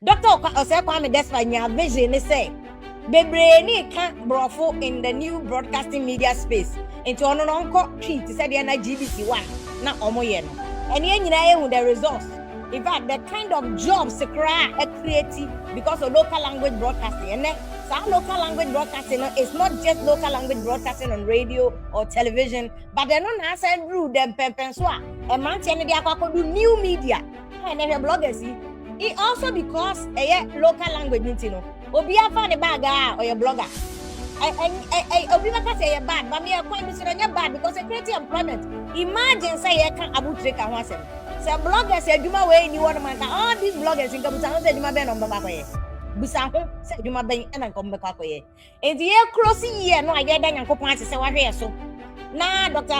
Dr. Ose Kwame Desmond vision is say Bebreni can't brofo in the new broadcasting media space into an uncle treat said the GBC one not omoyen and yen with the results. In fact, the kind of jobs to create because of local language broadcasting. And some local language broadcasting is not just local language broadcasting on radio or television, but they're not answering through them pempenswa. A man saying they do new media. And then bloggers see. It also because a local language, you know, or be a funny bag or a blogger. I say you're bad, but me a point is you're bad because it creates employment. Imagine say you can't about trick and once. Say bloggers say you my way you want to man. All these bloggers in Kabusan say you my ben on the back way. Busanko say you my ben and come back way. And the year crossing year no I get then and coupon say what here so. Nah, doctor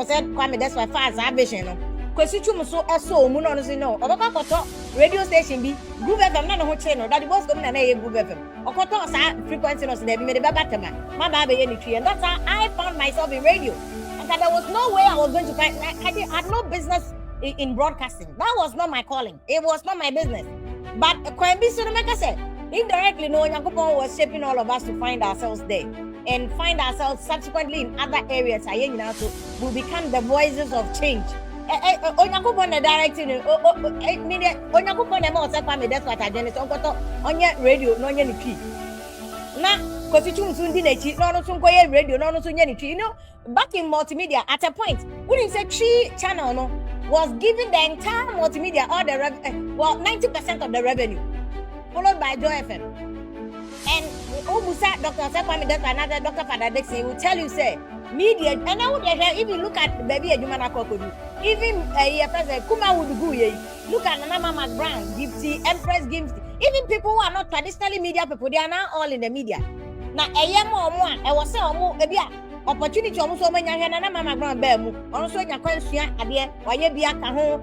said Kwame that's why fast vision. Kwesichu so eso mu no no no obaka koto radio station bi group FM na no ho che no that boss come na na group FM okoto sa frequency no so dey me dey batema ma ba be any tree and that's how I found myself in radio and that there was no way I was going to find I had no business in broadcasting. That was not my calling. It was not my business. But Kwambi so make us say indirectly no Yakupon was shaping all of us to find ourselves there and find ourselves subsequently in other areas so we become the voices of change. Onyakupon the directing Onyakupon the most Kwame that's what I just on your radio no any tree. Na Kotichum Sundi no sunkoye radio no sunya tree. You know, back in multimedia at a point, we didn't say tree channel no was giving the entire multimedia all the 90% of the revenue, followed by Joy FM. And Obusa Dr. Kwame that's another Dr. Father Dixon will tell you say media and I would if you look at baby Ejumana Kokodu, even a president Kuma would go look at Nana McBrown, Gifty, Empress Gifty, even people who are not traditionally media people, they are now all in the media. Now a year more I was saying opportunity almost so many Nana McBrown Bemu, also in your question idea why you be a growth.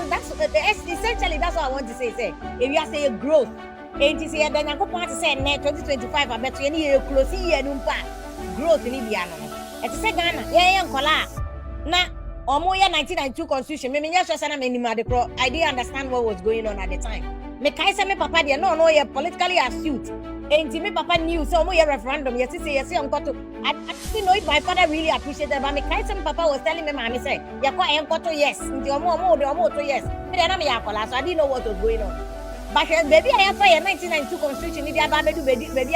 That's essentially that's what I want to say. If you say a growth, and you say then I go to say 2025, I bet you any year close year growth in India. And to say Ghana, now, Omoya 1992 constitution, I didn't understand what was going on at the time. Me kaisa me papa dia no you're politically astute. And me papa knew so more referendum. Yes, I didn't know if my father really appreciated but me kaisa me papa was telling me mommy say, yes, yes. So I didn't know what was going on. But baby I have 1992 constitution, baby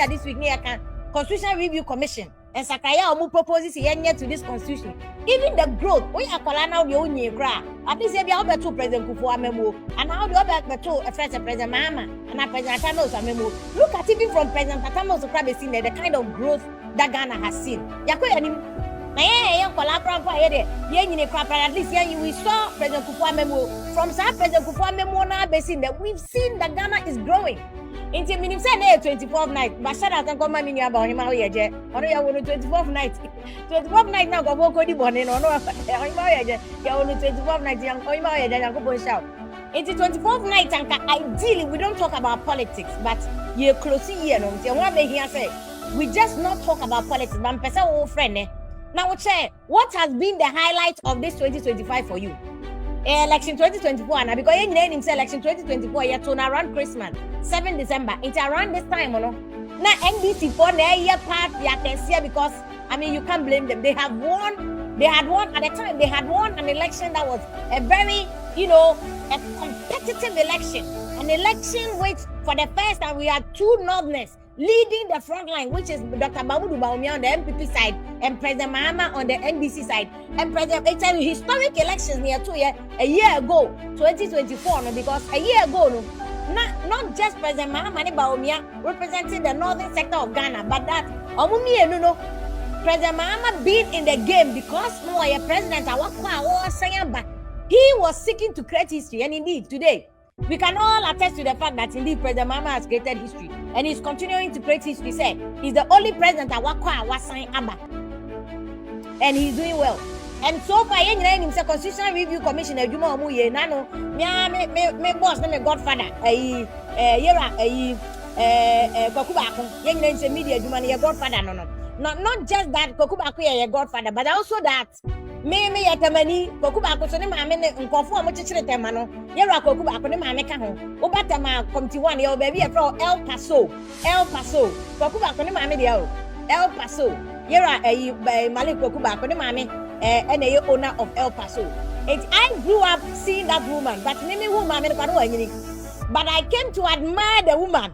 this week near Constitutional Review Commission. And Sakaya Omu proposes here to this constitution. Even the growth, we are calling now the only cry. At least if you have two President Kufuor Memo, and now you have two first President Mama, and now President Thanos Memo. Look at even from President Thanos to Krabi seen the kind of growth that Ghana has seen. Yakoya at least we saw President Kufuor Memo. From South President Kufuor Memo now that we've seen that Ghana is growing. In the minimum 24th night, but shout out and come in about him out here. On your 24th night. 24th night now go Cody Bonnet or no 24th night young go shout. It's the 24th night and ideally we don't talk about politics, but you're closing here no. One day here say we just not talk about politics, but person old friend. Now what has been the highlight of this 2025 for you? Election 2024 now because in election 2024 you turn around Christmas 7 December it's around this time now NBC for their year part you can see because I mean you can't blame them. They had won at the time they had won an election that was a very a competitive election, an election which for the first time we had two Northerners leading the front line, which is Dr. Mahmoud Bawumia on the MPP side and President Mahama on the NDC side. And it's a historic elections near 2 years, a year ago, 2024, because a year ago, not just President Mahama Bawumia representing the northern sector of Ghana, but that President Mahama being in the game because a president he was seeking to create history, and indeed today we can all attest to the fact that indeed President Mahama has created history and he's continuing to create history. Say he's the only president that was signed ABBA, and he's doing well. And so far, the Constitutional Review Commission, me boss, me godfather, media, godfather, not just that, Kokubaku, your godfather, but also that me yatamani koku ba ko so ne maame ne nkofo a mo chichire tema no yera koku ba ko ne maame ka ho wo batama committee 1 ye ba bi e fro El Paso koku ba ko ne maame de o El Paso yera Malik koku ba ko ne maame ene ye owner of El Paso. I grew up seeing that woman, but me woman but I came to admire the woman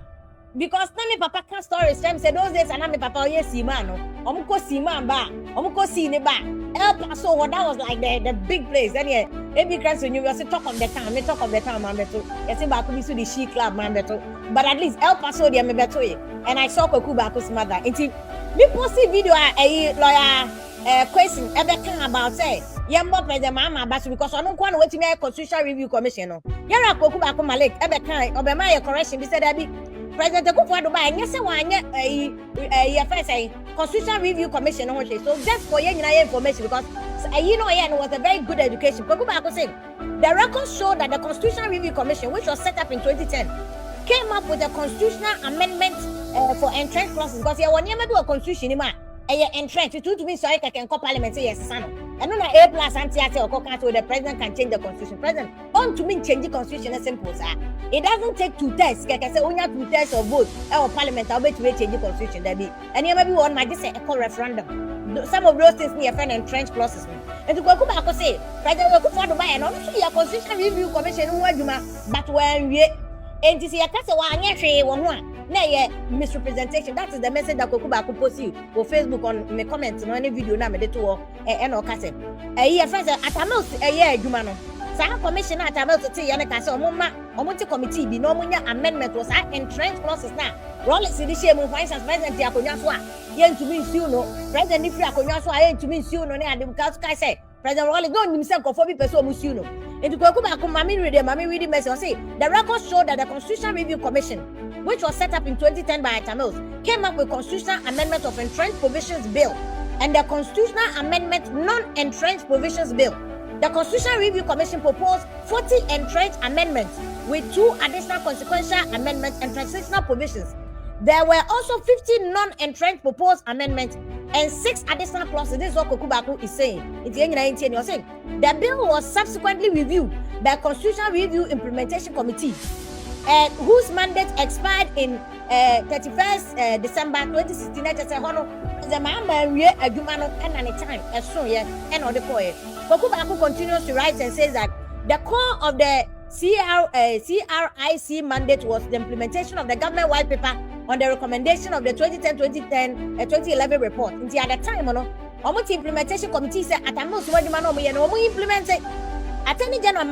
because na me papa can stories them say those days and me papa yes man no omuko si man ba omuko si ne ba El Paso that was like the big place. Then yeah every class when you was talk of the town man beto yes ba ko bi so the she club man beto but at least El Paso there me beto and I saw Koku Bako's mother until me post video a lawyer question ebe kan about say yambo president mama basu because onu kwa no wetimi constitutional review commission no yara Koku Bako Malik ebe kan obema ye correction bi say that be President Akufo-Addo ba anya se wanye ye first say constitutional review commission no so just for ye nyina information because it was a very good education. Koku Bako said the records show that the constitutional review commission, which was set up in 2010, came up with a constitutional amendment for entrenched clauses because you want to do a constitution ma entrenched to be sorry can call parliament say yes son and no A plus anti-ate or so the president can change the constitution. President on to mean change the constitution is simple sir. It doesn't take 2 tests like I say only 2 tests of vote or parliament I'll bet to change the constitution there be and you maybe one might just say a call referendum. Some of those things near friend entrenched clauses and to Koku Bako say President Akufo-Addo ba and also your constitutional review commission but when we and to see a case one na misrepresentation. That is the message that Koku Bako post you for Facebook on my comments on any video na me de to and or case here first atamel adwuma no sa commission atamel to say na case omo committee bi no munya amendment was entrenched clauses na Rolex di share mu finance president akonya so a yentumi nsiu no president ni free akonya so a yentumi nsiu no na adem ka say President Rolex no nim say kofo bi person mu nsiu no and to Koku Bako mami read message say the records show that the Constitutional Review Commission, which was set up in 2010 by Tamils, came up with constitutional amendment of entrenched provisions bill and the constitutional amendment non-entrenched provisions bill. The Constitutional Review Commission proposed 40 entrenched amendments with 2 additional consequential amendments and transitional provisions. There were also 50 non-entrenched proposed amendments and 6 additional clauses. This is what Koku Bako is saying. You're saying the bill was subsequently reviewed by Constitutional Review Implementation Committee, whose mandate expired in 31st December 2016. The man Koku Bako continues to write and says that the core of the CRIC mandate was the implementation of the government white paper on the recommendation of the 2011 report. At the time, the implementation committee said at a implement it. Attorney General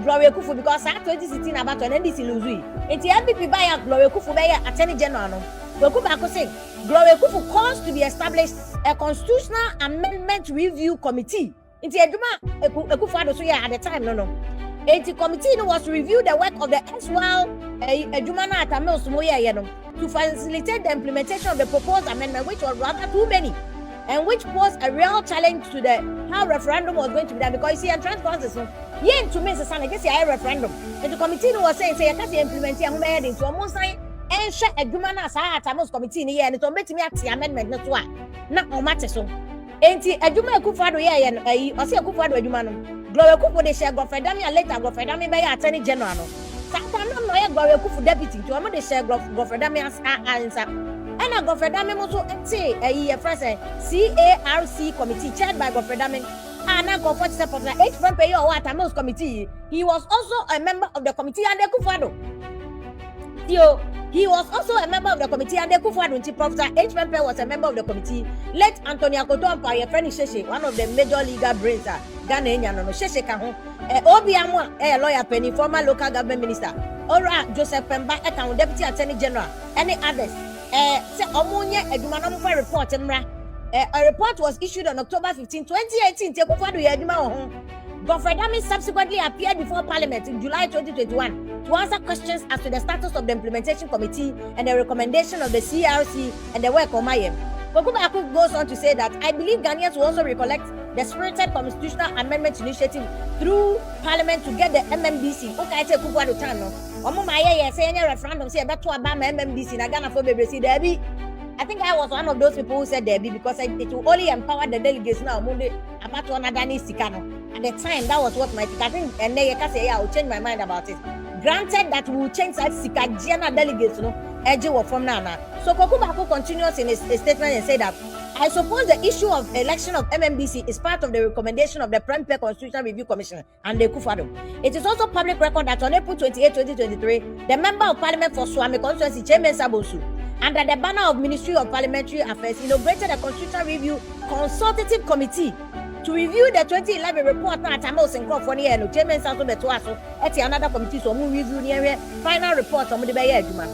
Gloria Kufu because 2016 about to end this illusion. It's the MPP by Gloria Kufu by Attorney General. Koku Bako said Gloria Kufu calls to be established a constitutional amendment review committee. It's a Kufu so at the time the committee was to review the work of the ex-while Jumana Atamil Sumoya to facilitate the implementation of the proposed amendment, which was rather too many, and which posed a real challenge to the how referendum was going to be done. Because you see, and transcripts to me, I guess a referendum. And the committee was saying, say, I can't implement it into almost like and share a Jumana Atamil's committee in here, and it's on me at the amendment, not one, not on matter so. And a Juma Kufado, and I see a Kufado Jumano. Gloria Kufu de share Godfrey Dami and later Godfrey Dami by Attorney General. Sometimes no lawyer Gloria Kufu deputy to among the share Godfrey Dami answer. And a Godfrey Dami also say a first CARC committee chaired by Godfrey Dami and a Godfrey support the H. Pay or Tamils committee. He was also a member of the committee and the Kufado. He was also a member of the committee and the Kufu Professor H. Pempe was a member of the committee. Let Antonia Kotompa, your friend Sheshe, one of the major legal brains, Ghanaian, Sheshe Kaho, Obiamwa, a lawyer penny, former local government minister, Ora Joseph Pemba, account deputy attorney general, any others. Say Omonia, a Dumanoma report, a report was issued on October 15, 2018. Tekufado Yadima. Godfrey Dami subsequently appeared before Parliament in July 2021 to answer questions as to the status of the implementation committee and the recommendation of the CRC and the work of Mayem. Koku Bako goes on to say that I believe Ghanaians will also recollect the spirited constitutional amendment initiative through Parliament to get the MMDC. Okay, take Kufuado time no. Omo maye say any referendum say beto aba MMDC na Ghana for bebre si there be I think I was one of those people who said there be because it will only empower the delegates now. Monday about one other Sikano. At the time, that was what my I think, and then you can say, I will change my mind about it. Granted that we will change that Sikajana delegates, edge from Nana. So Kokubako continues in his statement and said that I suppose the issue of election of MMDC is part of the recommendation of the Prempeh Constitutional Review Commission and the Kufado. It is also public record that on April 28, 2023, the Member of Parliament for Swami Constituency, Chairman Sabosu, under the banner of Ministry of Parliamentary Affairs, inaugurated a Constitutional Review Consultative Committee to review the 2011 report. Now, Tamos and Crawford and Chairman Sasso Betuaso, at another committee, so we review the final report on the Bayajuma.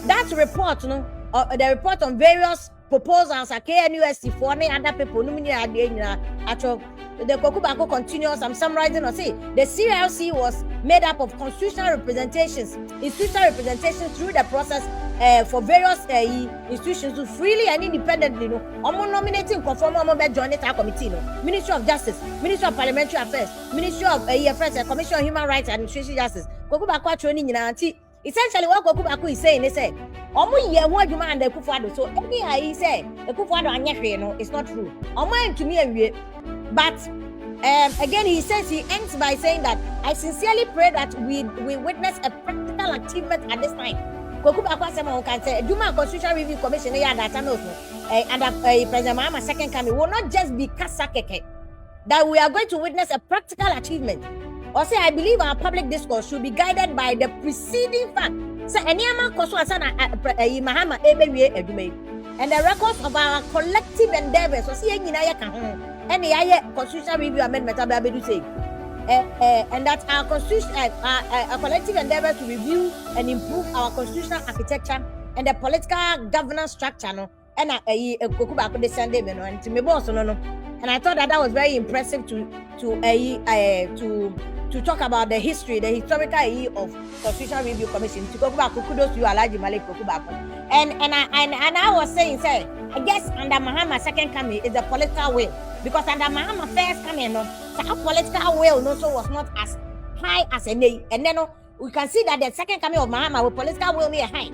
That report, the report on various proposals at KNUST for any other people, the Kokubako continues. I'm summarizing or say the CRC was made up of constitutional representations, institutional representations through the process for various institutions to freely and independently nominating conform join it committee, Ministry of Justice, Ministry of Parliamentary Affairs, Ministry of Affairs, Commission on Human Rights and Administration Justice. Kokubako training essentially what Kokubako is saying, they say what you man the Kufado. So anyhow he said the Kufado and it's not true. To me, but again he says, he ends by saying that I sincerely pray that we witness a practical achievement at this time. Kokubako can say Duma Constitutional Review Commission and President Mahama second coming will not just be kasakeke, that we are going to witness a practical achievement. Or say, I believe our public discourse should be guided by the preceding fact. So, Mahama and the records of our collective endeavors. So, see, any constitutional review amendment, and that our constitution, our collective endeavors to review and improve our constitutional architecture and the political governance structure. And and I thought that was very impressive to talk about the history, the historical of Constitutional Review Commission. To go back, kudos to you, Alhaji Malik Kokubako. And I was saying, say, I guess under Mahama second coming is the political will, because under Mahama first coming, so our political will also was not as high as a day. And then we can see that the second coming of Mahama, with political will be high.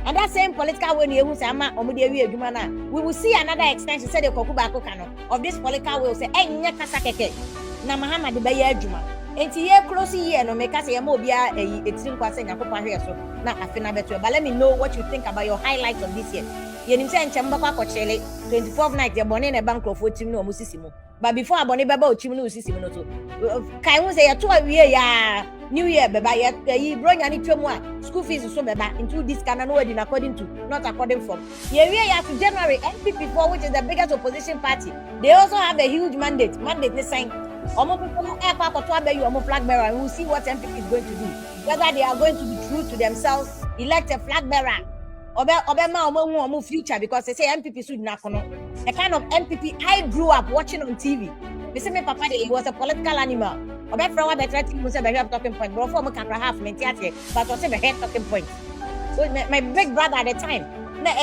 And that same political will, we will see another extension, say the Kokubako of this political will, say, na Mahama de Bayer Juma. And here close here, no make us a mobia, it's in Quassin, a copper here, so now I feel better. But let me know what you think about your highlights of this year. You say in Chambaka Coachelle, 24th night, you're born in a bank of 14 no Musissimo. But before I born about Chimno Sissimo, can we say a 2 year New Year, Baba, you bring any school fees so back into this canon wedding according to, not according from. Yeah, after January, NPP4, which is the biggest opposition party, they also have a huge mandate this sign. Flag bearer, and we'll see what MPP is going to do. Whether they are going to be true to themselves, elect a flag bearer, or future, because they say MPP should not know. The kind of MPP I grew up watching on TV. They say my papa, he was a political animal. Talking point, but for my half mentality, but also the head talking point. So my big brother at the time. My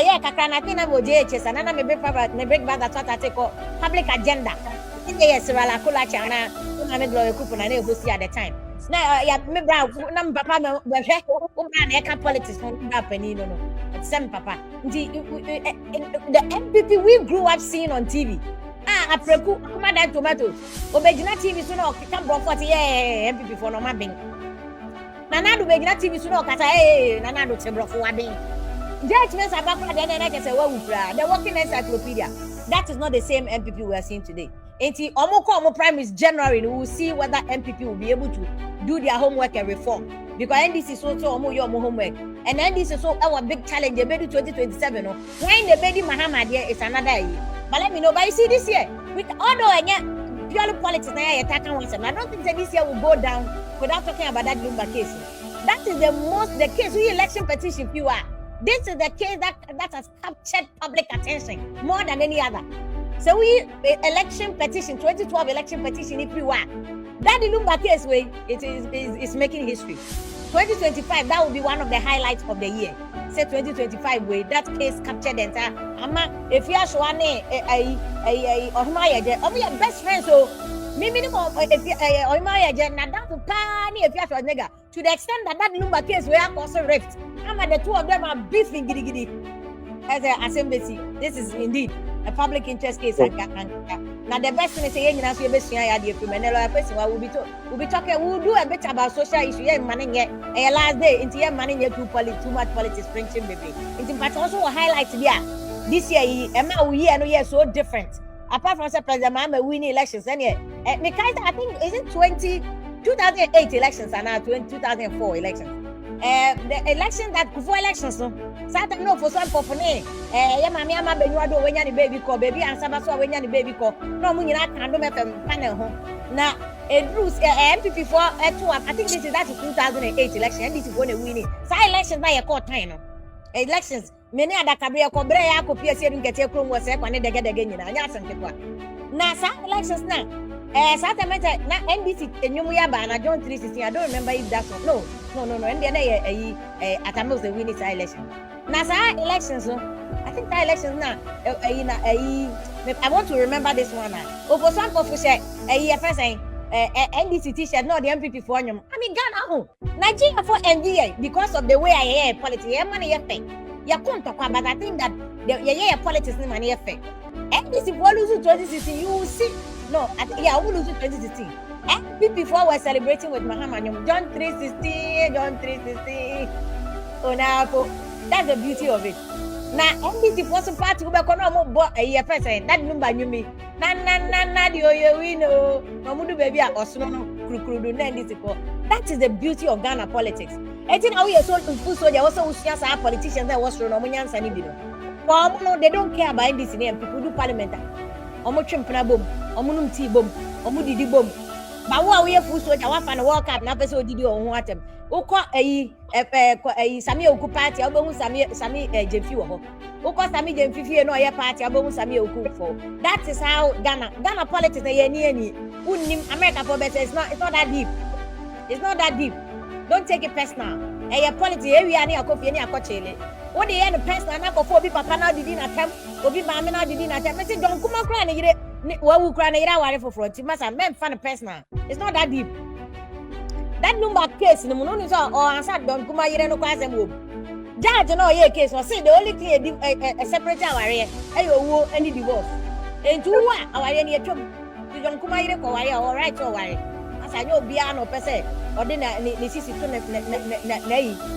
big brother thought I take public agenda. Yes, at the time. Now, politics papa. The MPP we grew up seeing on TV. Tomatoes. Obejina TV so can bro 40 MPP for no mabing. Nana do Begina TV so kata Nana do tebro for wabing. Judgments about the working encyclopedia. That is not the same MPP we are seeing today. Enti omo prime is January, we will see whether MPP will be able to do their homework and reform. Because NDC is also your homework. And NDC is also our big challenge, the baby 2027. When the baby Mahama there is another year. But let me know, but you see this year, with although purely politics, I don't think that this year will go down without talking about that Lumba case. That is the case, we election petition, you are. This is the case that has captured public attention more than any other. So we election petition, 2012 election petition, if you are. That Lumba case way, it is making history. 2025, that will be one of the highlights of the year. Say 2025 way, that case captured the entire. If you are showing your best friend, so maybe if you are to the extent that Lumba case we are also rift. The two of them are beefing giddy. as a assembly. This is indeed a public interest case. Now the best thing is saying you be best idea from another person. We'll be talking. We'll do a bit about social issue. Yeah, money a last day into your money too much politics, friendship, baby. It's but also highlight this year. We are so different. Apart from the President Mahama winning elections, and I think is it 2008 elections and now 2004 elections. The election that before elections, no. Satan no for some for me. Yeah, mammy, I'm a when you're baby call, baby, and Sabaso when you're baby call. No, when you're not handle panel home. Now, Bruce, MPP for I think this is 2008 election, and this is going to win it. So elections by a court time. Elections, many other Cabria Cobrea, copy, and get your chrome was when they get again. Now, some elections now. Satan matter not NBC and Yumuyaba and John 360. I don't remember if that's no. And then at the most the winning election. Now, elections, I think the elections now. I want to remember this one now. For some people say first NBC t-shirt, not the MPP for you. I mean, Ghana, Nigeria for NDA because of the way I hear politics. Money effect. You can't talk about. I think that the politics money effect. NBC for lose 2016, you will see. No, I will lose 2016. MPP4 were celebrating with Mahama. John 360. Oh, now that's the beauty of it. Now, MPP was a part of the a year person. That number knew me. Na, we know. Mamudu baby, or Sono, Krukudu, that is the beauty of Ghana politics. I think how you so full soldier also just our politicians that was Ronomians and Ibido. Well, no, they don't care about this name. People do parliament. Omo chimpna bom, omunum tea bom, omudidi bom. But what we have full soldier, I want to walk up, na person did you on what Oko Sami Oku party, Obo Sami Jemfi ho. Oko Sami Jemfi no ye party, Obo Sami Oku for. That is how Ghana politics any unim America for better. It's not that deep. It's not that deep. Don't take it personal. Politics we are near coffee any akochele. What the end personal na for be papa now did in attempt, obi mama now did in attempt. I say don't come cry na yire what we cry na yire worry for front. Masa men fan personal. It's not that deep. That number case no no so or answer don't come yire no kwase mo. Judge no ye case or say the only thing a separate aware wo any divorce. Entu wa aware na yetwom. Don't come yire ko ware all right or ware. Asa nyo bia no pese odi na ni sisi to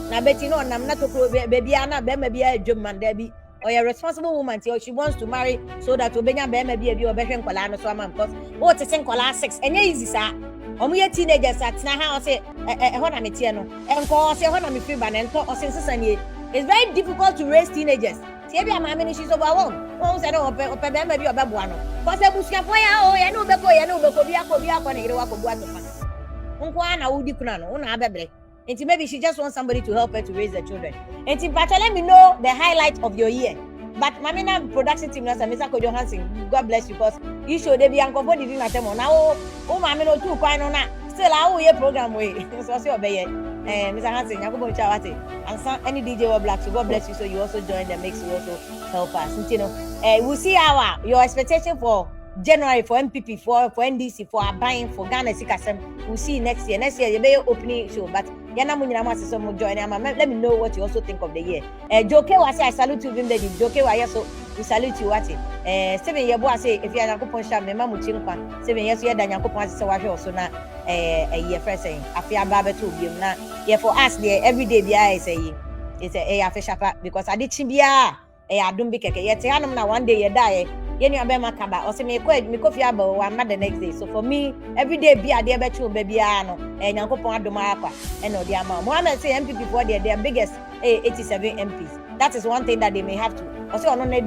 na beti no nam na to baby ana be ma bia adwom da bi or a responsible woman till she wants to marry so that obenya be ma bia bi obehwe nkola no so ama because what to sing nkola 6 enye easy sa omo ye teenagers at na ha o say ho na metie no enko say ho na me free ba na ento o sensesa nie. It's very difficult to raise teenagers. See be ama me she's overwhelmed. Won say no ope be ma bi obeboa no because ebusuafo ya o ya no beko bi akọ na ire wa kobu atofa nkwa na udi kuna no na abebre. And maybe she just wants somebody to help her to raise the children. And let me know the highlight of your year. But Mamina production team na Mr. Kojo Hansen, God bless you because you show they be uncomfortable didn't at them now. Oh Mamino too quite on that. Still our year program way. So see obey Mr. Hansen, Yakubo Chawate. And some any DJ or black, so God bless you. So you also join the mix, you also help us. And, we'll see your expectation for January for MPP, for NDC, for our buying for Ghana Sikasem. We'll see next year. Next year, you may opening show, but Yana Munama Sisom join. Let me know what you also think of the year. Joke was I salute you, Vimbe. Joke was so we salute you. What 7 years ago, I say if you are not going to share, Mamma Muchimpa, 7 years ago, then you could pass so now a year first saying, I fear Baba too. Yeah, for us, there every day, it's a fish up because I did Chimbia. I don't be yet. One day you die. Yeni abema kaba o se me kofi aba one the next day. So for me every day be ade betu baby ano nyankopon adoma akwa and no dia ma Mohammed say MPP for their biggest 87 MPs. That is one thing that they may have to also on the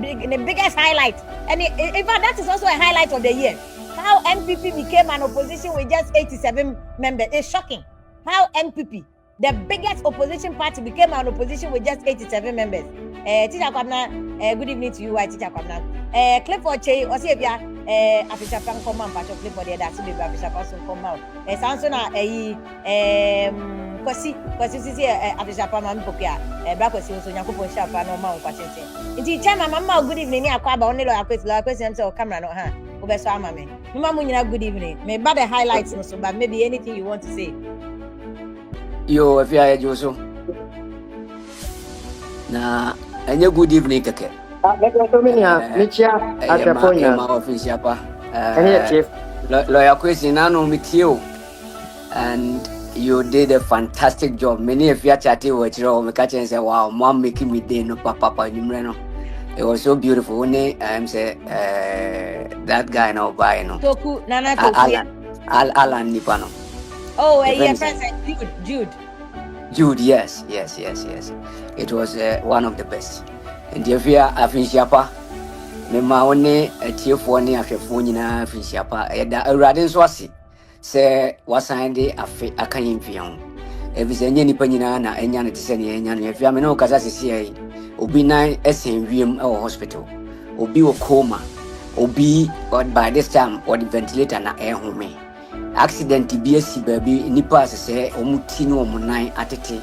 biggest highlight, and in fact that is also a highlight of the year. How MPP became an opposition with just 87 members is shocking. How MPP, the biggest opposition party, became an opposition with just 87 members. Teacher Kwabna, good evening to you, Teacher Kwabna. Clifford Che, or see if you are Afisha Pan come out, but Clifford, that's the Afisha Pan come out. Sansona, Kwasi, Afisha Pan Pokia, Black was also Yakupo Shapa, no more question. Indeed, Chama, Mamma, good evening, Aquaba, only a question, so camera, no, huh? Obesa, Mammy. Mamma, good evening. May but the highlights, no, so, but maybe anything you want to say. Yo, if you are Joso. Na and you good evening, Keke. Let me meet you at the phone. My office, Yapa. Chief. Lawyer question, I know with you, and you did a fantastic job. Many of you chatting with you, catch and say, wow, mom making me day no papa, you. It was so beautiful. I'm say that guy now buy no. Toku Nana Toku. Alan Nipano. Oh, your friend Jude. Yes. It was one of the best. And if you are Afinsiapa, Mema only a tier for near Fefunina Afinsiapa, a radin swasi. Say, was I a kind fion. If it's any penina, and yan is any, and if you have no Kazasi, Obi 9 SNVM or hospital, Obi or coma, Obi, but by this time, or the ventilator na air home. Accident BSC baby, Nipa say, Omutino Monai atete,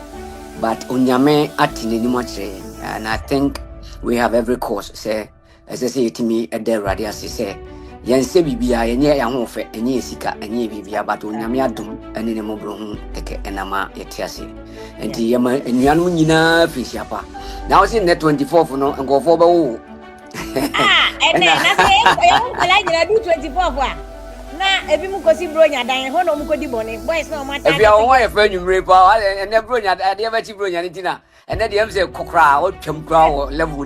but Onyame atin any. And I think we have every cause, say, as I say to me at the radius, say, Yan say Bibia, and ye young fe, and ye sika, and ye Bibia, but Onyamia dum, and in a mobile take and ama etiasi. And the Yama and Yanuna Fishapa. Now it's in the 24th no and go for and then I do 24th one. Now, if you go see Bronya, then hold on, Mukodi Bonnie, boys no matter. If you are one friend, you rape and then Bronya, I never see Bronya dinner, and then the MC Kokra or Chumkra or level.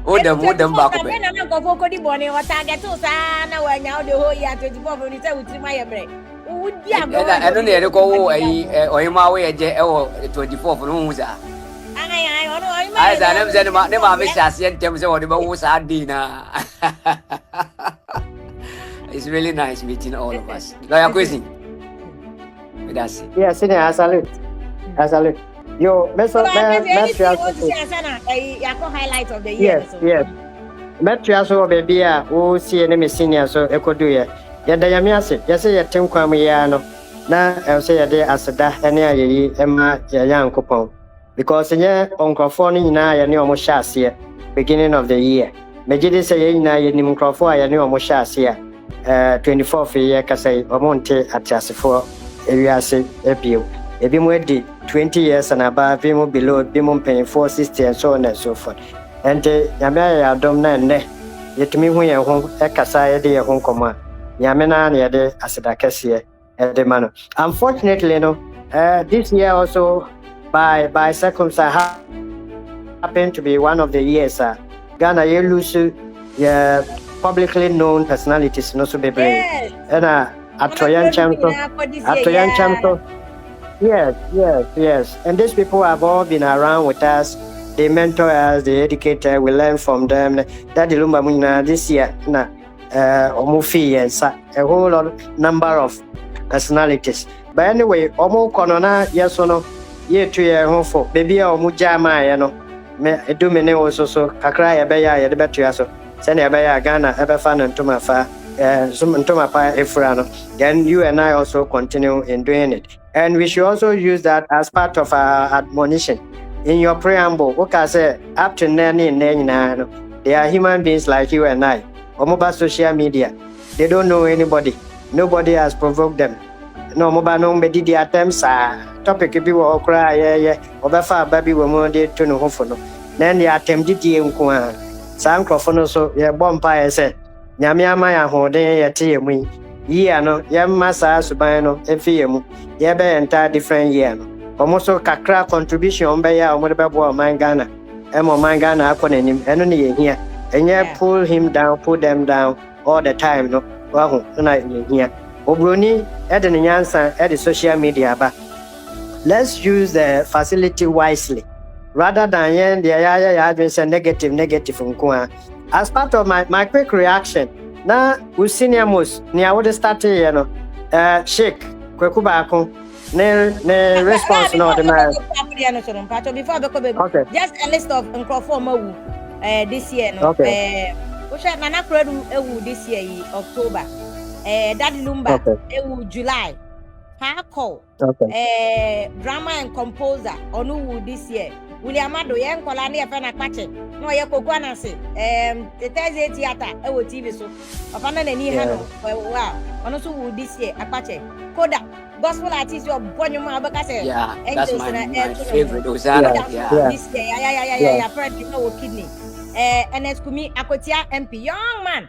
Oh, the wooden back. When I'm not going for Cody Bonnie or Target to Sana, when now the whole year 24 when it's with my break. I don't need to go or in my way, 24 for who's that? I never said about them. I miss us yet. Them say what about who's our dinner. It's really nice meeting all of us. Lawyer Kwesi. That's it. Yes, I salute. Yo, highlight of the year. Yes. Metro baby, who see any senior so echo do ya. Yada yamiase, yase ya tim kwamiyano. Na say a day as a da any Emma young coupon. Because Uncle Phony na ya ni omusha here, beginning of the year. Mejidi say na ya ni mkrofo ya ni omusha here. 24th year kasai omonte atiasefo ewiase ebio. Ebi mo di 20 years and above, be more below, be more paying 460 and so on and so forth. And Yamaya dom na ne, yet me when you home, a Kasaya de home command. Yamena near the Asadakasia at the manor. Unfortunately, no, this year also by circumstance happened to be one of the years. Ghana, you lose publicly known personalities, no so be brave. And Atoyan Chamto. Yes. And these people have all been around with us. They mentor us, they educate us, we learn from them. That the Lumba Muna this year, Omufi and a whole lot number of personalities. But anyway, Omo Konona, yes or no, year 2 year home for baby Omujama, me do me also so Kakra Abaya, the Betuaso, Send Abaya Ghana, Ebefan and Tumafa, Tumapa Efrano. Then you and I also continue in doing it. And we should also use that as part of our admonition. In your preamble, what I say, up to 99, they are human beings like you and I. Mobile social media, they don't know anybody. Nobody has provoked them. No mobile no me did attempts. Topic if you will cry, Obafa baby will more to no hofono. Then they attempted the inqua. Some crofono so yeah, bonfire said, Yamiama ya hode ya tea me. Yeah, no, Yamasa Subano, FM, Yabe entire different year. Almost Kakra contribution by ya, whatever man Ghana, Emo man Ghana, Akonim, and only here. And yeah, pull them down all the time, no, well, here. Obroni, Eden Yansan, at the social media, but let's use the facility wisely rather than the Yaya negative from Kwa. As part of my quick reaction. Na usiniamos ni awode start shake kwekubako ne response no the man okay. Just a list of Nkrofo this year no Nana Kredu this year October Daddy Lumba July Hako drama and composer onu this year William Ado yen kola na yefa na kwache no ye kokwa na se the Thursday theater TV so ofana na ni ha no wow ono so this year akwache koda gospel artist your Bonyuma Abakase. Yeah, that's my favorite. Yeah. Hosanna. Yeah. This yeah. Friend, you know, kidney. NS Kumi Akotia MP, young man.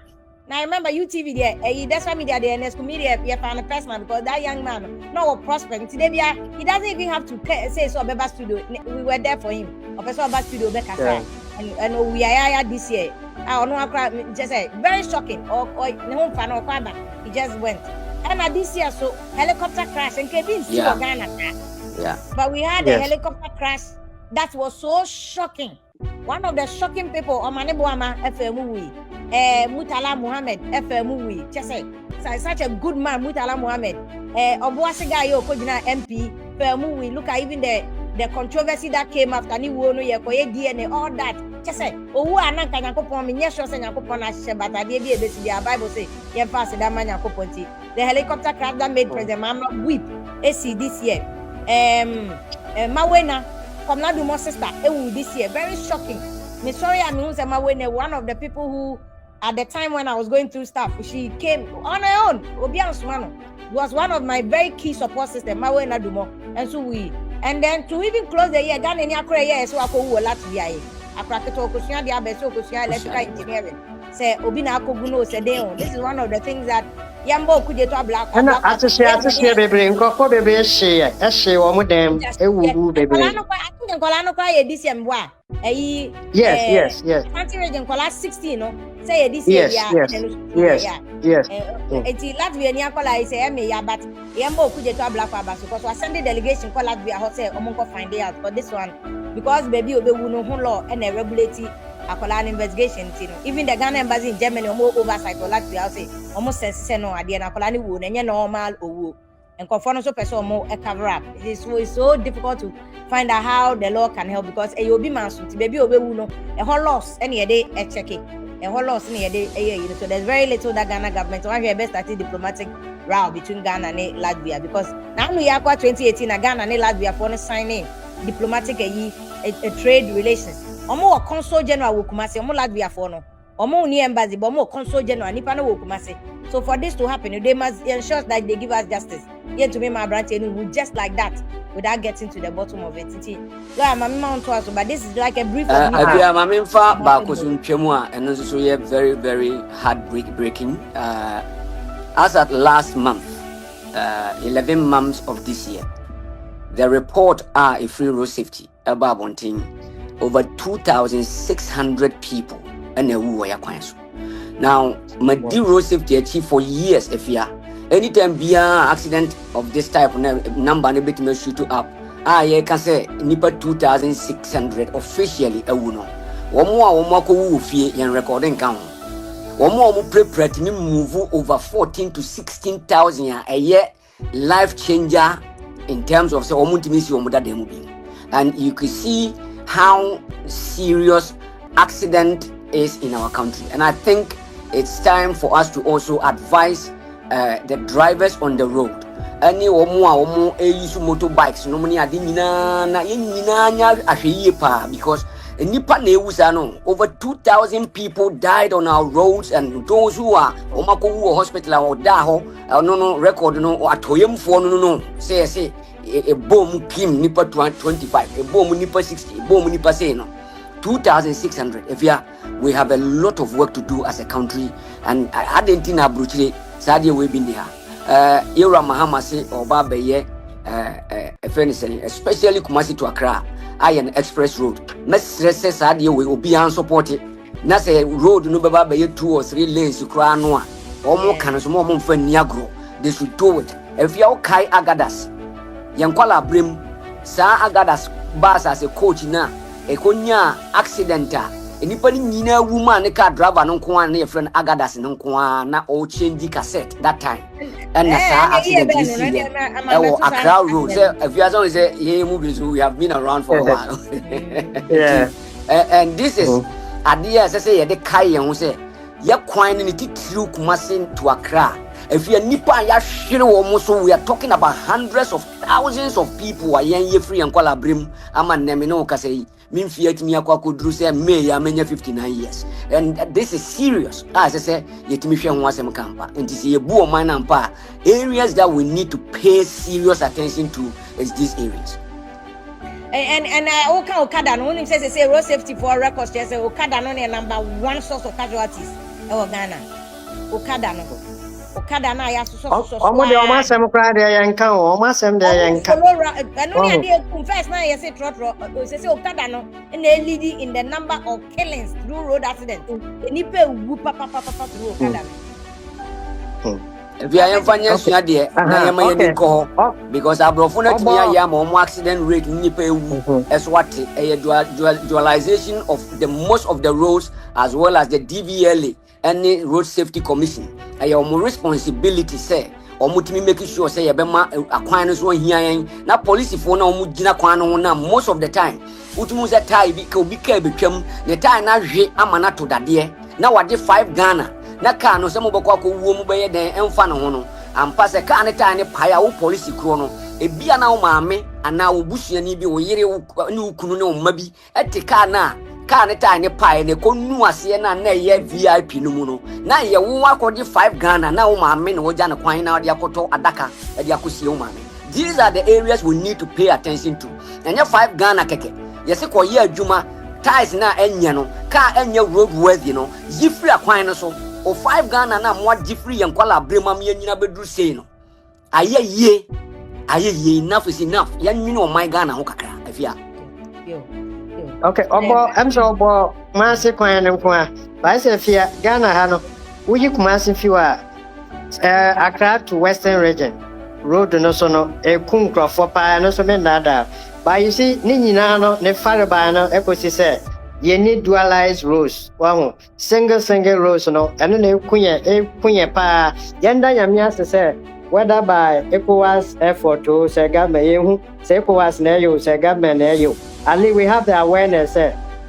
Now I remember UTV there. That's why me there. The NS Kumi there. We found a person because that young man, no prospering. Today he doesn't even have to say so. Beba studio. We were there for him. Of Beba studio. Beka and we are this year. I don't know. Just say very shocking. Or no fan or kwaba. He just went. And this year, so helicopter crash and Kevin Ghana. Yeah. But we had a helicopter crash that was so shocking. One of the shocking people on Manebuama FMUI, Mutala Muhammad FMUI. Just say, such a good man, Mutala Muhammad. Obuasigayo Kojina MP FMUI. Look at even the controversy that came after ni wono yekoye DNA, all that. Just say, oh, ananka nyakopon mi nyesho se nyakopon ashe bata die bi ebesi dia Bible say ye pass that man nyakoponti. The helicopter crash that made President Mama weep. AC this year. Mawena from Nadumo sister this year. Very shocking. Me sorry, I mean, Mawena, one of the people who at the time when I was going through stuff, she came on her own. Obian Sumano was one of my very key support system. Mawena Dumo. And then to even close the year, Ghana Nyakre year, so I go Latvia. Akraketo Kushia, the Abeso Kushia, electrical engineering. Say Obina Koguno Sedeo. This is one of the things that Yambo could get to black. And I just share baby and go baby share. I share one with them. Baby. I think Colano cry this year. Yes. Country region Cola 16, no? Say this year. Yes. It's Latvia Niacola is a me, but Yambo could get to black because I send the delegation call Latvia Hotel Omonko find out for this one because baby obey no law and a regulatory an investigation. Even the Ghana embassy in Germany more oversight or Latvia, I'll say almost sense no idea Nakolani wood and normal or and conform so person more a cover up. It is so difficult to find out how the law can help because a you'll be man baby obey no a whole loss any day a check it. A whole loss any day a year. So there's very little that Ghana government so I best started diplomatic row between Ghana and Latvia because now we are 2018 Ghana and Latvia for signing diplomatic a trade relations. Omo consul general wo Kumasi, omo Latvia for no. Omo ni embassy, but omo consul general nipa no wo Kumasi. So for this to happen, they must ensure that they give us justice. Here to me, my branch, and just like that, without getting to the bottom of it. But this is like a brief. And also very, very heartbreaking. As at last month, 11 months of this year, the report are a free road safety about one thing. Over 2,600 people and a woo. Now, my dear road safety achieve for years if you are. Anytime be an accident of this type, number and a bit may shoot up. I can say nipa 2,600 officially a woo. One more woo fee and recording count. One more prepare to move over 14 to 16,000 a year life changer in terms of say and you can see how serious accident is in our country. And I think it's time for us to also advise the drivers on the road. Any omo motorbikes no money because nipa na over 2,000 people died on our roads, and those who are omako hospital or daho no record no atoyem for no say a bomb kim nipa 25, a bomb nipa 60, a bomb nipa say no 2,600. If we have a lot of work to do as a country, and I didn't think abruchile sadia we been there. Era Mahama say oba beye especially Kumasi to Accra Iron Express Road. Mestre says sadia we will be support it. Na say road no baba beye 2 or 3 lanes you cry no omo kan so mo mfa niagro. They should do it. If you kai Agadas yankwala brim sa Agadas bus as a coach na ekonya accidenta enipa ni nyina woman ne car driver no nko an na your friend Agadas no nko na o change cassette that time and sa accident this year Accra Road say if you are say here movie so we have been around for a while. Yeah. And this is idea say the kai yen say ya kwan ni titru Kumasi to Accra. If you are nipa ya shire wo so we are talking about hundreds of thousands of people are yen free and kwala brim ama neme no ka say mean Fiat Miako could do say May I mean 59 years. And this is serious. As I say, yet Mission was some camper. And to see a boo mine and pa areas that we need to pay serious attention to is these areas. And Okada no says say road safety for records say Okada no number one source of casualties in Ghana. Okada na ya so omo de omo asem kra de yanka o omo asem de yanka no na dey confess na say trotro say Okada no na leading in the number of killings through road accidents enipa wu papa through Okada. If you are fanya sua de na yema yedi ko because abrofo na timi ya ma accident rate nipa ewu eswate dualization of the most of the roads as well as the DVLA any road safety commission ayo mo responsibility say omutimi make sure say yebema akwan no so hia yen na police fo na omugina kwan no na most of the time utumu say tie bi ka obi ka betwam ne tie na hwe amana to dade na wade 5 Ghana na car no some bokwa ko wo mu beye den emfa no ho no ampa se car ne tie ne paya wo police kro no ebia na wo maame ana wo busuani bi wo yire ne ukunu ne wo mabi ete car na car ne tie ne paya ne ko nu ase na ye VIP no mu no na ye wo akodi 5 Ghana na wo maame ne wo ja ne kwan na de akoto adaka de akosie wo maame. These are the areas we need to pay attention to. And 5 Ghana keke yese ko ye adwuma ties na enya no car enya road worthy no yifri akwan no so o 5 Ghana na mo different yankwala bremam yanyina bedru sei no aye enough is enough yanwini o my Ghana ho kakra afia okay obo am so obo mase kwan nko a ba se fia Ghana ha no wuyi kumase fiwa Accra to Western region road no so no e kunkrofo pa no so me nada ba you see ni nyina no ne fare ba no e ko si se you need dualized roads. Wow, single roads, no, and then kunye pa. Yanda yamia say whether by ECOWAS effort to say government, say ECOWAS neyo, say government neyo. Only we have the awareness.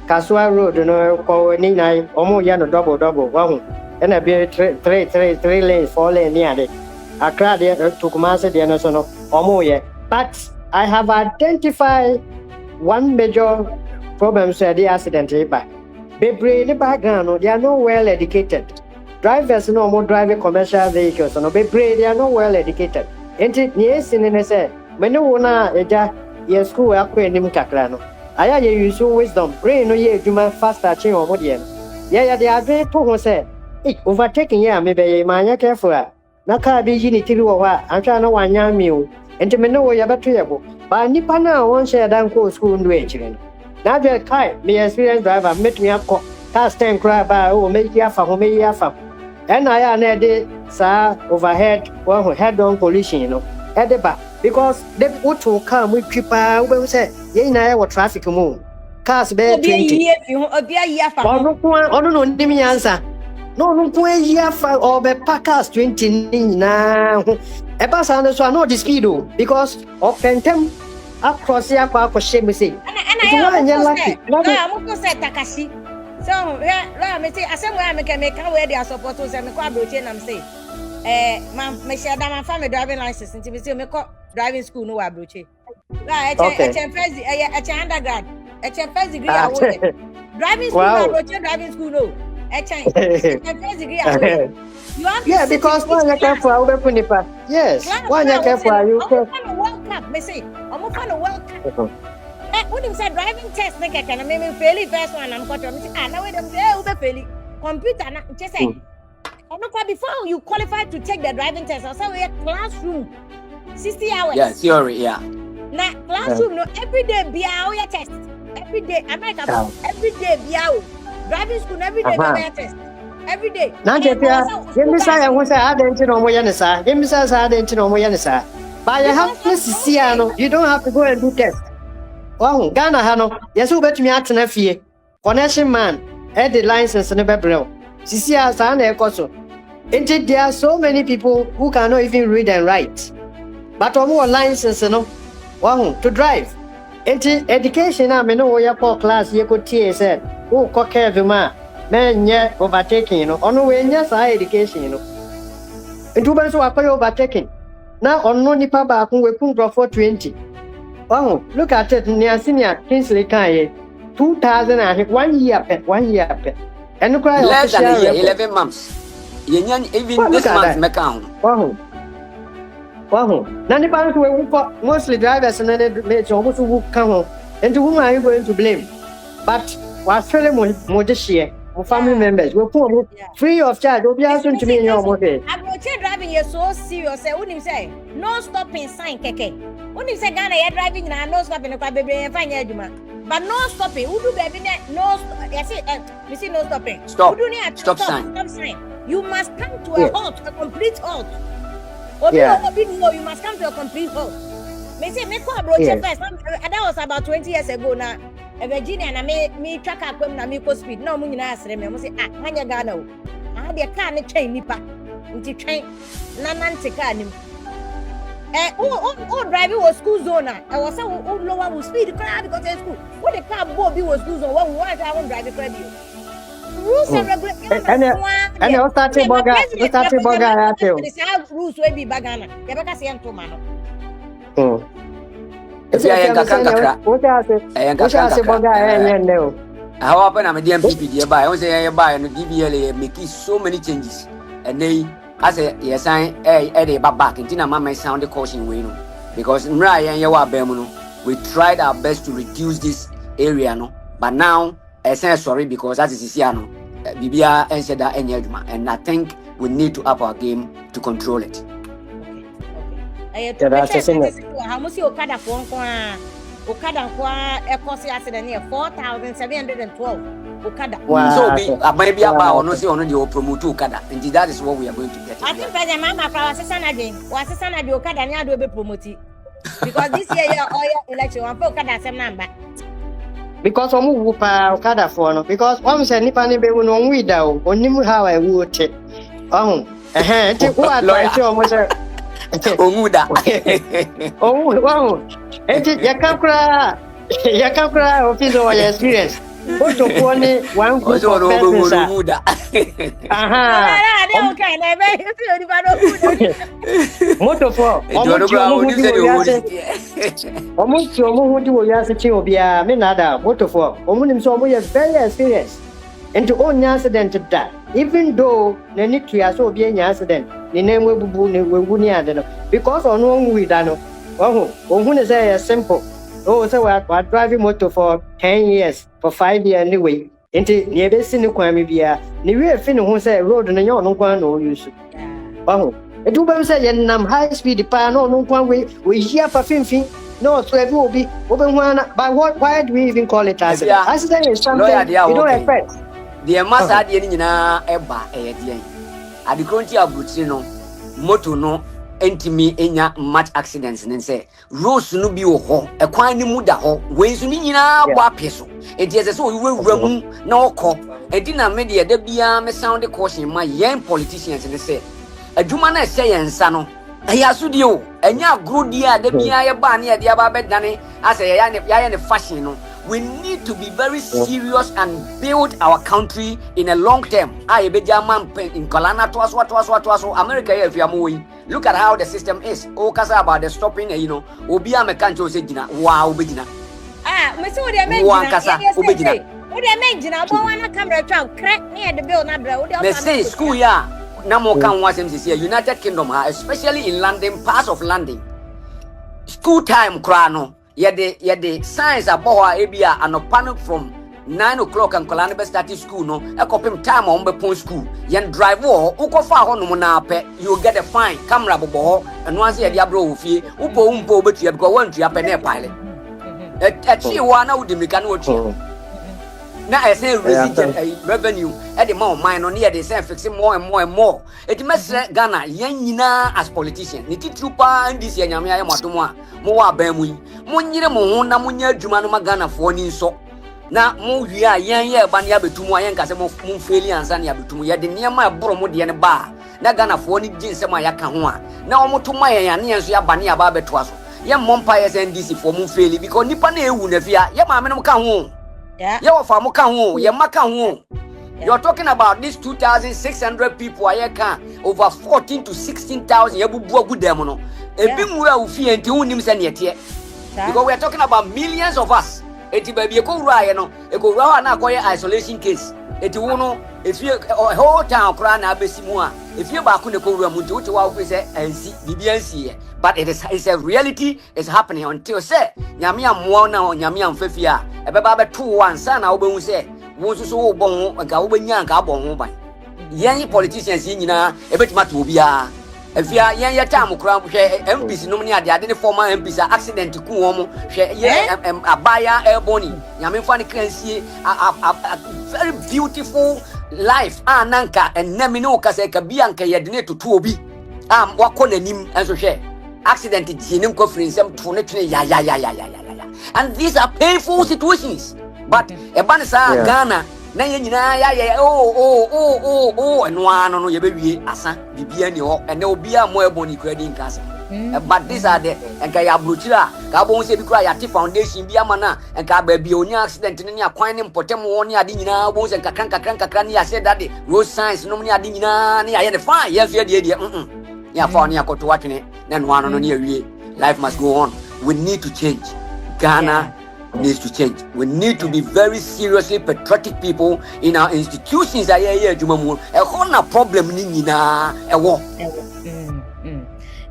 Kasua Road, you know, ko ni na omo yano double. Wow, and a be 3 lanes, 4 lanes near it. Accra there to Kumasi there no so no omo ye. But I have identified one major problems say the accident by bebre the background they are not well educated. Drivers no more driving commercial vehicles no bebre they are not well educated. Enti yes in say me no na eja ye school akwa enim kakra no aya ye use wisdom brain no ye adwuma faster chin omo de ya they are very to say overtaking ya me be manya careful na car bi yi ni tiri wo ha antwa na wanya mi o enti me no ya beto ye bo ba nipa na won share dan ko school ndo e chire no now the car, me experienced driver, met me up, car stand cry by, make ya for me, and I am sir, overhead, one head on collision, you know, at the back, because they put to come with cheaper, we say, ye na what traffic move. Cars bear 20. Oh, no, me answer. No, year or be packers 20 now. A pass on so no the speed, because of them across the aqua shame say. I'm going to say Takashi. So, let me say, I said, I make where they are supposed to say, I'm saying, my share family driving license, and to me, driving school, no, I broach. Undergrad, first degree away. Driving school, driving school, no. First degree away. Yeah, because one you can for open the yes, one you can for you. I'm World Cup, me say, I'm on a World Cup. When you say driving test, make can make me fail first one. I'm going to say, now wait them say, "Oh, fail computer." Na just say, before you qualify to take the driving test, I say we a classroom, 60 hours. Yeah, theory, yeah. Na classroom, no every day be our test. Every day, America, every day be our driving school. Every day be our test. Every day. Now, give me say I want to add into no more yanisa. Give me say add into no more yanisa. But you have to see, you don't have to go and do test. Oh, Ghana hano, yes, who bet me at an FA. Connection man, had the license and a bebrel. Sisia San Ecoso. Indeed, there are so many people who cannot even read and write. But more license, no, to drive. Indeed, education, I know your poor class, you could tear said, oh, cock every man, yet overtaking, you know, on the way, yes, I education, you know. And two months are overtaking. Now, on no nipa back, we put for 20. Oh, look at it near senior Kingsley Kaye. 2000 and 1 year pet, 1 year pet. And the cry less than a year, record. 11 months. Even Well, this look at month, that. Macau. Wow. None of us will mostly drivers and then mates almost who come home. And to whom are you going to blame? But what's really more this year? Family members will put free of charge. Will be asking to me in your motor. I'm driving you so serious. Say, wouldn't say no stopping sign, keke. Wouldn't say Ghana, you're driving now, no stopping, baby, and find your demand. But no stopping. Who do baby no? Yes, you see no stopping. Stop. Stop sign. You must come to a halt, a complete halt. You must come to a complete halt. Me say me call approach first. That was about 20 years ago now. Virginia and me track up when I go speed. No, money na asre me. I say hanya Ghana o. I dey car ne train nipa. Nti train na nante car nim. Driving was school zone. I was say lower we speed car because it's school. What the car Bobby was school zone. What we want I won't drive the car. Rules and regulations. And you started boga. I tell. This how rules will be bagana. You better say am to man. If you are a kakra, how often I'm a DMPP nearby? I was a buy and DBLA making so many changes. And they, as a yes, I back in Tina Mama sound the caution way, because Mraya and Yawa Bemuno, we tried our best to reduce this area, no, but now I say sorry because that is Isiano, Bibia and Seda and Yadma, and I think we need to up our game to control it. How much you Okada for Okada for a cost accident near 4,712 Okada. So maybe about no say on the promote Okada, and that is what we are going to get. I think President Mama for assistant again, was assistant at the Okada and you will be promoted because this year oil election one for Okada same number. Because I'm Okada for no, because one said Nippon be no without only how I would take. What I almost. Omuda. Wow. Yakakra office or experience. What of one group of persons. Moto for almost very experienced. And to own accident to that, even though the nuclear so be an accident, the name will be because on one we done. Oh, who is a simple. Oh, so we're driving motor for 10 years, for 5 years anyway. Into near the Sinuquami Bia, near fin who say road and no one no use. Oh, a two say, and high speed pan no one way, we hear for fin. No, so it will be open one. But why do we even call it accident? Accident is something you don't expect. The master Diana Eba Edian. At the country of Butsino, Moto no, entimi enya much accidents and say, Rose no be ho, a quine muda ho, ways nina wapiso. It is so we will remove no cop. A dinner media, there be a sound the caution my young politicians and say, a Jumana say and sano. Ayasudio, and ya good dear, the Bia Bania, the Ababet Dani, as a yan fashion. We need to be very serious and build our country in a long term. I be German in Colana twaso America if you are moving. Look at how the system is. Oh, kasa about the stopping, Obia mekancho sejina, wow, bedina. Monsieur, they make Ubedina. What they make, I want a camera trunk crack near the bill, Nabra. They say school, yeah. Namo can watch them this year. United Kingdom, especially in London, parts of London. School time, Krano. The science about Abia and a panel from 9 o'clock and Colana started school. No, a copy time on the point school. Yan drive war, Uko far on Monape, you get a fine, camera bobo, and once a diablo fee, Upo, but you have got one to your penny pilot. A Chihuahua would be mechanical. Now I say revenue at the more mine on here they say fixing more and more and more. It must Ghana Yanina as politician. Niti Trupa and this Yamia Matuma, Moa Bemui, Munira Mona Munya Jumanuma Ghana for so. Now Muya Yan Banya Betumwa and Casamo Munfeli and Sanya Betumu, the near my Bromodian bar. That Ghana for any jeans and my Yakanwa. Now Motumaya and Yansia Bania Babetwaso. Yam Mompires and DC for Munfeli because Nipane Unavia, Yamano Kahu. You're talking about these 2,600 people I can over 14 to 16,000 good demono. A big mura ufi and two nims and yet because we are talking about millions of us. eti baby e ko wura ye no e ko wura na akoye isolation case eti wo no if you whole town kra na abesi mu a if you ba ko ne ko wura mu ti wo ti wa wo say ansi bibi ansi but it's a reality is happening until say nyame amwo na nyame amfafi a e be ba be to wansa na wo be hu say wo so wo bon ga wo be nya ga bon ho ban yen politicians nyina e betima to obia afia yen ya time kura hwe MPs no ne ade ne former MPs accident ku won hwe ye abaya airborne nyame fa ne kransie a very beautiful life nanka enemi no ka se ka bianka ye de ne toto obi wakọ nanim enso hwe accident ji ne nkofrinsem to ne twene ya and these are painful situations but e ban sa Ghana na ye nyina ya eno ano no ye bewie asa bibia ni ho ene obi a mo eboni kredi nkasa but these are the enka ya brochira ka bo se bi kura ya foundation bi ama na enka ba bi onya accident ne akwan ne mpotem wo ne ade nyina bo se kakran ne ya said that the road signs no ne ade nyina ne ya ye the fine ye fie de ya fa ne akoto watwene na no ano no ne awie life must go on we need to change Ghana needs to change. We need to be very seriously patriotic people in our institutions. A problem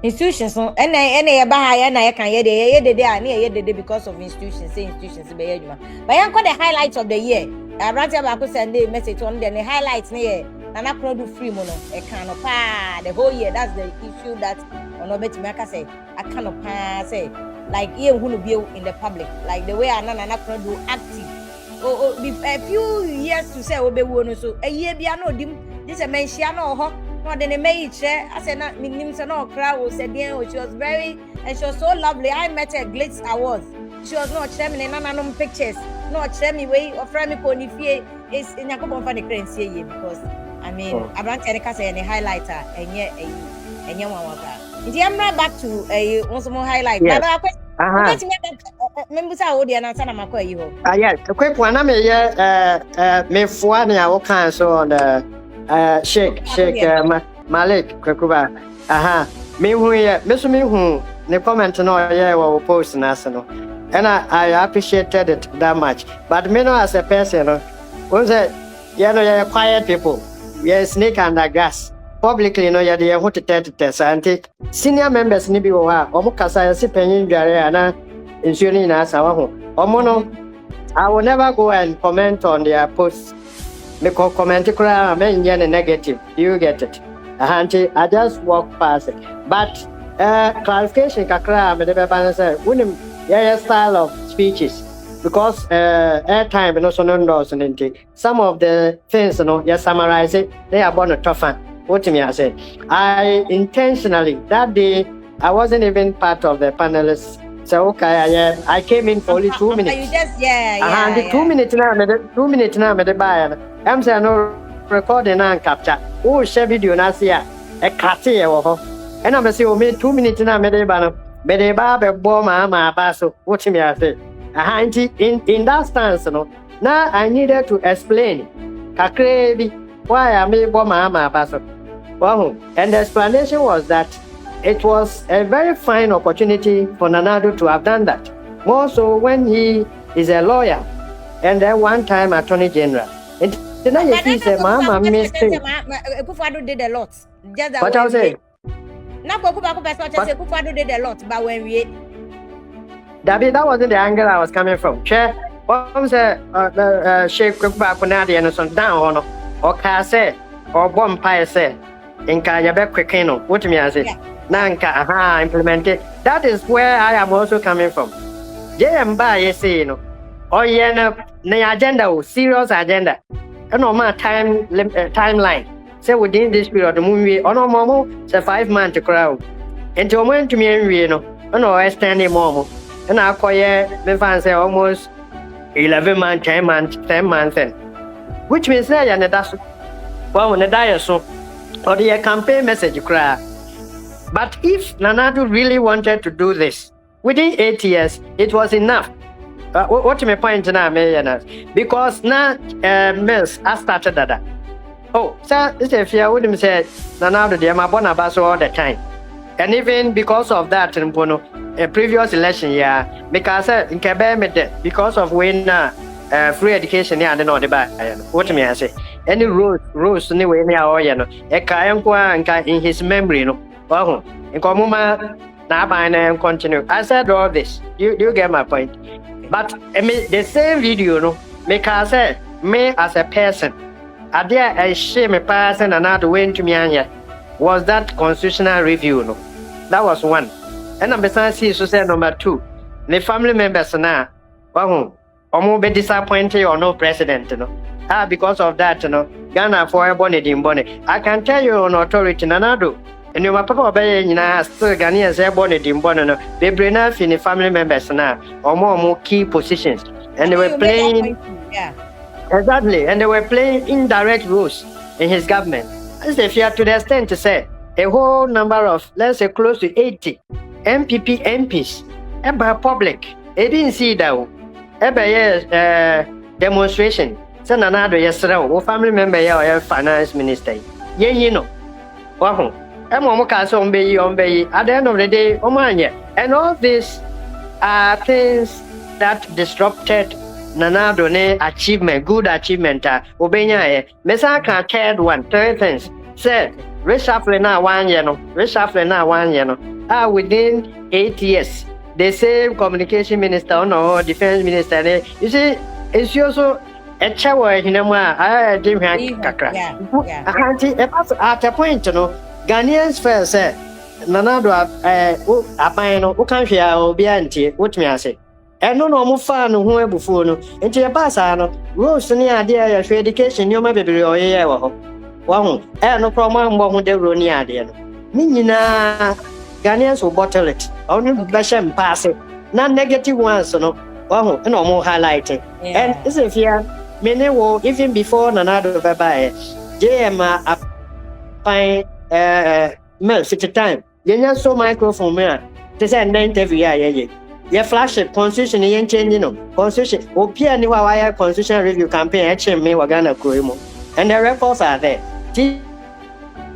institutions no ene ba ha ya na ya kan ye de because of institutions be adwuma but yan ko the highlights of the year Abrante ba ko send a message on the highlights ne Nana produce free mono e kan pa the whole year. That's the issue that ono beti me aka say I can pa say like here who be in the public like the way Nana produce active a few years to say obe no so a year bia no dim this a mention no ho no de me share I said na minim say no crowd said she was very and she was so lovely. I met her Glitz Awards. She was not sharing nananom pictures not share me way of friend me pony fie is in yakobon fa the currency because I mean Abrante Erika say any highlighter enye one waka nti I'm right back to one more highlight baba member say odi na sana makwa yi ho yes quick one na me me foa ne a wo kan so on the Sheikh Malik Kwekuba me hu ye me so me hu ne comment no ye wo post na se no and I appreciated it that much but me no as a person no was it you're quiet people snake under grass publicly you're who to test and senior members ni bi wo ha omo kasa ya si penyin dware ana insuring na asawa ho omo no I will never go and comment on their posts. Me comment kura me nye negative. You get it? I just walk past it. But clarification kakra me de beba say unim style of speeches because airtime no so no some of the things summarize it they are born a tougher. What me I say I intentionally that day I wasn't even part of the panelists. So okay, I came in for only 2 minutes. You just the 2 minutes now. 2 minutes now. Me de buy. I'm saying no recording and capture. Oh, share video na see a capture wo. And I'm say me 2 minutes now. Me de buy. Me de buy be bo ma so. What me I say? In that stance now I needed to explain. Kakrebi why I me bo ma so. Wow. And the explanation was that it was a very fine opportunity for Nanado to have done that. More so when he is a lawyer and then one time Attorney General. And then he said, Mama, mistake. Kufado did a lot. Just that what I was saying? Now, Kufado did a lot, but when we. David, that wasn't the angle I was coming from. Chair, what was Sheikh Kubakunadi and some down or Kase or Bompire said in Kayabek Kwekeno. What me I say? Nanka, implemented. That is where I am also coming from. JM you say, or na agenda, serious agenda. And no more timeline. Say within this period, the movie, or no more, say 5 months to crowd. And to went to me and I stand in more. And I call me say almost 11 months, 10 months, 10 months. Which means that that's well, when the diet so, or the campaign message cry. But if Nanado really wanted to do this, within 8 years, it was enough. What my point now, because now Mills I started that. Oh, sir, if you wouldn't say Nanado, they are my bonabaso all the time. And even because of that, a previous election, because in Quebec, because of when free education, I don't know about what me I say. Any rules anyway, in his memory, no. Well, in Komuma, now and continue. I said all this. You get my point. But the same video, no, because me as a person, I dare I shame a person and not went to me was that constitutional review, no. That was one. And I'm besides so say number 2. The family members now, almost be disappointed or no president, because of that, Ghana for a bonnet in bonnet. I can tell you on authority, Nanado. And you papa obey still Ghanaians are bonnet in bonnet. They bring enough in the family members now, or more key positions. And they were playing, exactly, and they were playing indirect roles in his government. As if you are to the extent to say, a whole number of, let's say, close to 80 MPs, about public. They didn't see that. Demonstration. Send another yesterday, family member, or finance minister. You know. Wow. I'm almost on be at the end of the day, and all these are things that disrupted Nanado achievement, good achievement. Obenya, Mesa can third things. Say, reshuffle now 1 year, within 8 years, the same communication minister or defense minister, you see, it's also a chawa in I didn't kakra. At a point, Ghanaians first said, Nanado, who can't share or be anti, what me I say. And no more fun, whoever phone, into a pass, rules near idea of education, you may be or yeah. Wow, no problem, what they run near the end. Nina Ghanaians will bottle it, only Basham pass it, not negative ones, no more highlighting. And as if you many will even before Nanado Baba, JM fine mail 50 time. You so microphone here to send an interview. You flash it, constitution, you change, constitution, Opia New Wire Constitution Review Campaign, HM, Wagana Kurimo. And the records are there.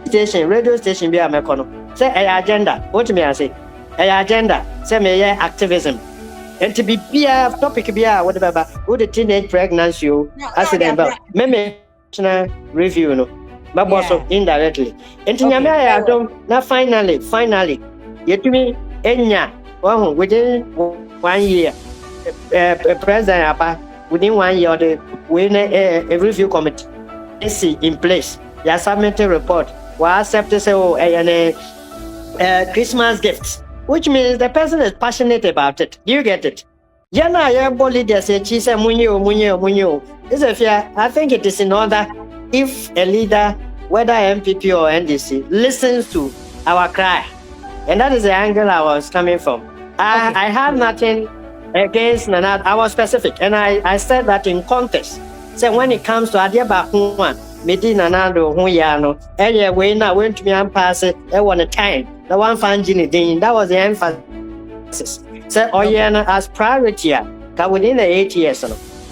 Station, radio station, be a mecono. Say a agenda. What me I say? A agenda. Say me activism. And to be topic be whatever. Who the teenage pregnancy accident about? Maybe review no. But also indirectly. And to Yamaya don't now finally. Yet to me Enya within 1 year. President within 1 year the win a review committee in place. Your submitted report was accepted Christmas gifts, which means the person is passionate about it. Do you get it? Jana boli they say she said munyo. Is a fear. I think it is in order if a leader, whether MPP or NDC, listens to our cry. And that is the angle I was coming from. I had nothing against Nanad. I was specific and I said that in context. So when it comes to Agyapong, Medi Nanado, Huyano, way now went to me and pass it at one time. The one fan Ginny Dean, that was the emphasis. So Oyana as priority, within the 8 years.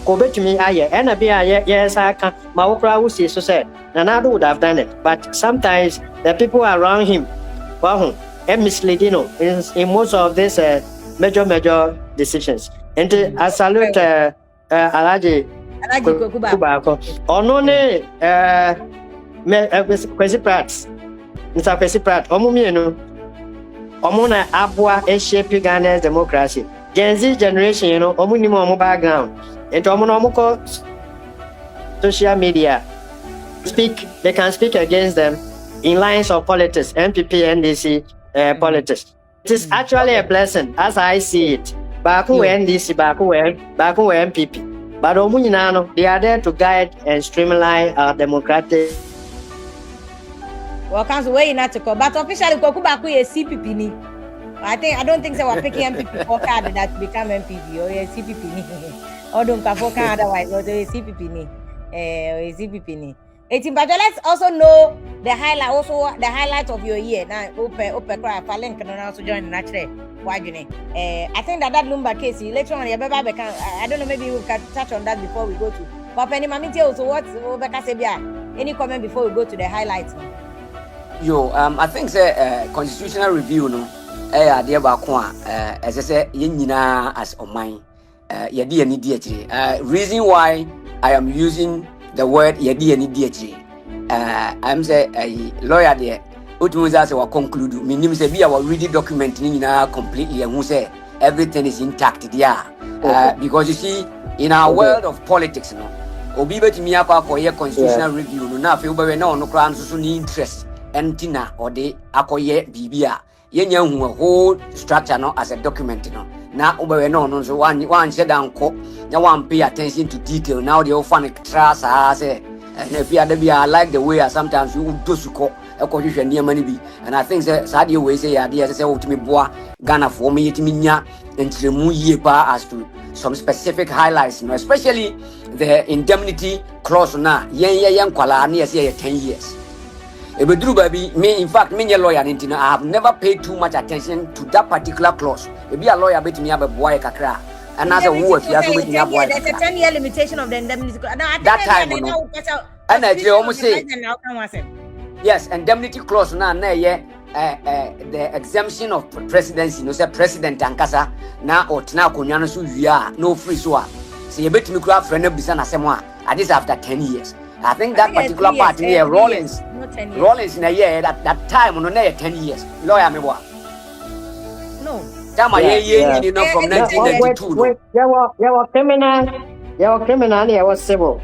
Go back to me, and a beer, yes, I can. My opera would say, so said, Nanado would have done it. But sometimes the people around him, well, and misleading in most of these major decisions. And I salute Alaji. Kubako. Onone Kwesi Pratt. Mr. Kwesi Pratt. Omumino. Omuna Abwa shape Ghana's democracy. Gen Z generation, omunimo background. And omunomoko social media. They can speak against them in lines of politics, MPP, NDC politics. It is actually a blessing as I see it. Baku NDC, Baku MPP. But they are there to guide and streamline our democratic. Well, council way not to call, but officially Kokubaku is CPP. I don't think so. We're picking MPP for card that become MPP or CPP. Or don't come for card otherwise, or CPP. CPP. But let's also know the highlight of your year. Now, open cry, Falen can also join the natural. I think that Lumba case election on I don't know, maybe we can touch on that before we go to Papa any Mamiti also what any comment before we go to the highlights? I think the constitutional review adeɛ baako a ɛsɛ sɛ yɛn nyinaa as ɔman yɛde yɛn di akyire. Reason why I am using the word yɛde yɛn di akyire. I'm say a lawyer there. Utumuza say wa conclude. Minim say be our reading document ni nyinaa completely and who say everything is intact there. Because you see, in our world of politics, no, obi betimi akọ constitutional review no na afei obawe na ono kra nso ni interest entina ode akọye bibia yenya hu a whole structure no as a document no na obawe na ono nso wan sheda nko na wan pay attention to detail now the ofan trust say and if you are like the way sometimes you do suko ekohwehwe niam ni bi and I think say saa de we say ya de say wotumi boa Ghana for me yetimi nya entremu yie pa as to some specific highlights, especially the indemnity clause na yen kwala na say 10 years. Ebeduru baby me in fact me lawyer ntina I have never paid too much attention to that particular clause. Ebi a lawyer betimi abeboa kakra and as a who if you so betimi aboa. There's a 10-year limitation of the indemnity clause. That time no. And I almost say yes, indemnity clause na the exemption of presidency no say president ankasa na otna konwa no so wia no free so a say you betimi kura friend na bisa na semo a at least after 10 years. I think that particular part here Rollins na year that time no na 10 years lawyer me boa no time ye no from 1992 wait you were criminal and you were civil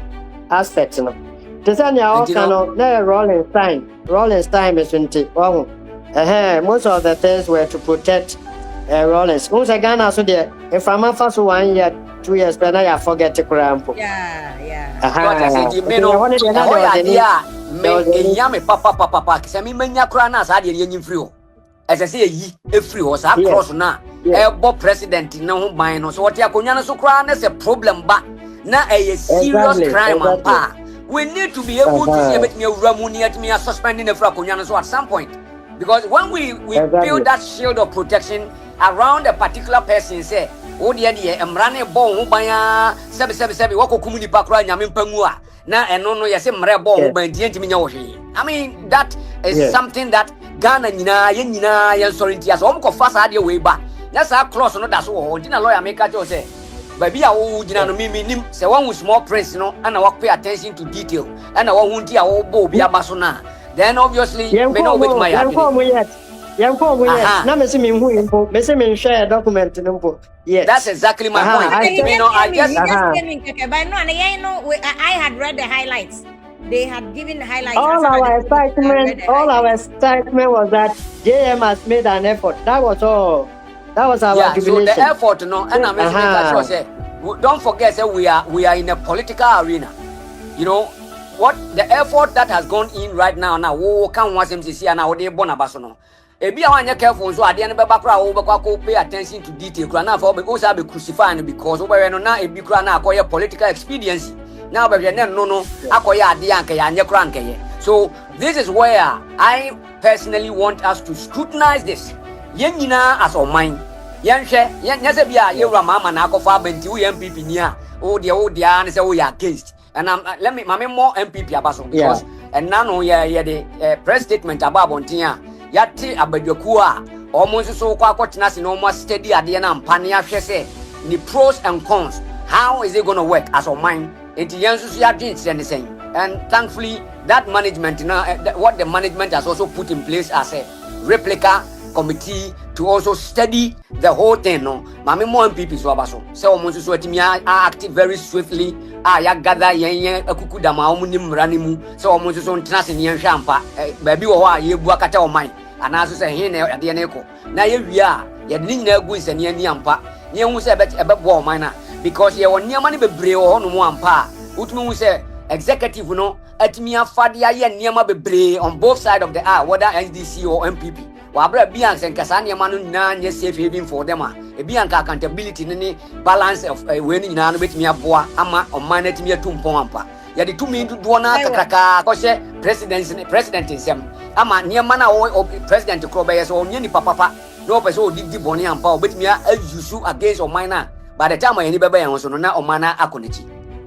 aspect no Desanya also no na Rollins time is 20 most of the things were to protect Rollins. Once again, also there, if I'm not for 1 year, 2 years, but I forget to cramp. Yeah. Papa, Sammy Mania Kranas, I didn't free. As I say, ye free was a cross now. Bob president, no mine, so what Yakunyana so crown is a problem, but now a serious crime and pa. We need to be able to see me Ramuni at me suspending the Frakunyana so at some point. Because when we build that shield of protection around a particular person, say, oh dear, Mrane bon, Ubaya, 777, Wako Kumuni Pakra, Yamimpangua, na and no, yes, Mre bon, I mean, that is something that Ghana, Yena, sorry, Tias, Omko fast had your way back. That's our cross, no, that's all. Didn't a lawyer make a say. Baby, I would mean, say one with small prince, no, and I walk pay attention to detail, and I won't hear old Bobby Abasona. Then obviously, me know with my share document. Yes, that's exactly my point. I had read the highlights. They had given the highlights. All our excitement was that JM has made an effort. That was all. That was our so the effort, no, and I'm sure say, don't forget that we are in a political arena. You know. What the effort that has gone in right now can want them to see and now they bonabasono. Ebi a wanya careful so ade ne beba kra wo bekwa pay attention to detail kra na for because I be crucified because we no na ebi kra na akoye political expediency. Now be no akoye ade anka ya anye kra anka ye. So this is where I personally want us to scrutinize this. Yen nyina as on mine. Yen hwe yen nyase bia ye wura mama na akofa banti wo MPP ni a o de an say wo ya against. And let me more MPP abaso because and now the press statement about Bontia yati abadwakua almost so kwakotena se no more steady ade na mpane ahwe se the pros and cons. How is it going to work as a mind? It yansu ya dreams anything. And thankfully that management now what the management has also put in place as a replica committee to also study the whole thing. No, mami more MPP so abaso. So almost so etimi active very swiftly. Ya gather yen akuku da ma omu ni mrani mu. So almost so ntena se yen hwampa. Baabi wo ho a ye bu akata o man. Ana so se hin na ade na eko. Na ye wi a ye de nyina gu nsani ani ampa. Ye hu se ebebo o man na because ye won niam ne bebre wo ho no mu ampa. Utumi hu se executive no atimi afade aye niam bebre on both side of the aisle whether NDC or MPP. Wabra bian sen kasa ne manu na nye safe haven for them a bian ka accountability ne balance of we ni na no betimi aboa ama o man na timi atumpon ampa ya de tumi do na kakraka ko she president nsem ama ne ma na o president kro be yes o nye ni papa no person o didi boni ampa o betimi ajusu against o man na by the time any bebe yan so no na o man na akonechi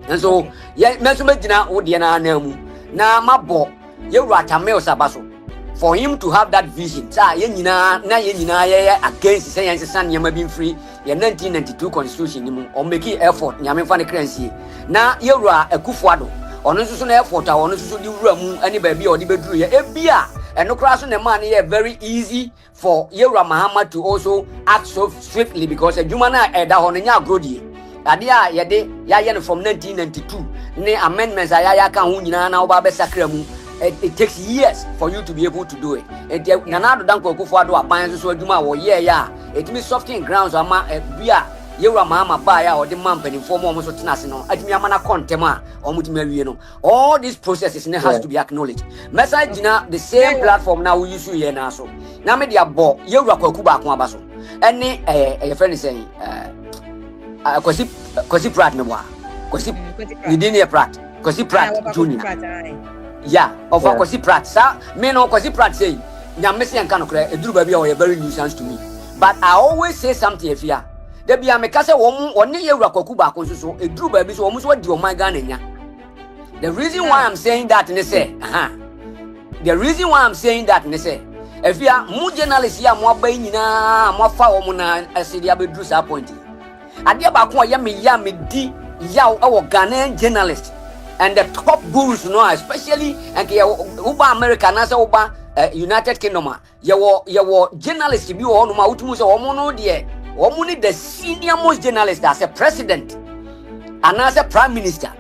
and so ye menso magina o de na na mu na mabo ye wura tamel sabaso for him to have that vision. Sa yenina against say yan yama being free. Your 1992 constitution ni mu or make effort nyame fa ne currency. Na yewura Akufo-Addo ono nso na effort a ono nso di wura mu ani ba bia odi beduru ye ebia eno kra so ne man ye very easy for yewura Mahama to also act so swiftly because adwuma na eda ho no nya agrodie. Ade a yede ya no from 1992 ne amendments a ya ka ho nyina na oba be sakra mu. It takes years for you to be able to do it. Nanado danko Akufo-Addo aban so adwuma wo ye ya it means softening grounds ama bia yewura Mahama ba ya or the man penifo mo so tena se no adwumi ama na contem a omutimi awie no. All these processes ne has to be acknowledged. Message na the same platform na we use here na so na me dia bo yewura kwaku ba ko aba so ene your friend is saying Kwesi Pratt me boa Kwesi Nidinia Pratt Kwesi Pratt Junior yeah of Kwesi Pratt sa me no Kwesi Pratt say nyame se yanka no kra eduru ba bia o very nuisance to me, but I always say something if ya de bia me ka say won ne yewura kwaku ba ko so eduru ba bi so won so di o man Ghana nya. The reason why I'm saying that ne say the reason why I'm saying that ne say if ya mu journalist ya mo aba nyina mo fa wo na asedi abeduru sa point ade ba ko ya me di ya o Ghanaian journalist and the top gurus no especially and uba America na say uba United Kingdom yawo journalist bi wo no ma utumu say omo no de omo ni the senior most journalist as a president and as a prime minister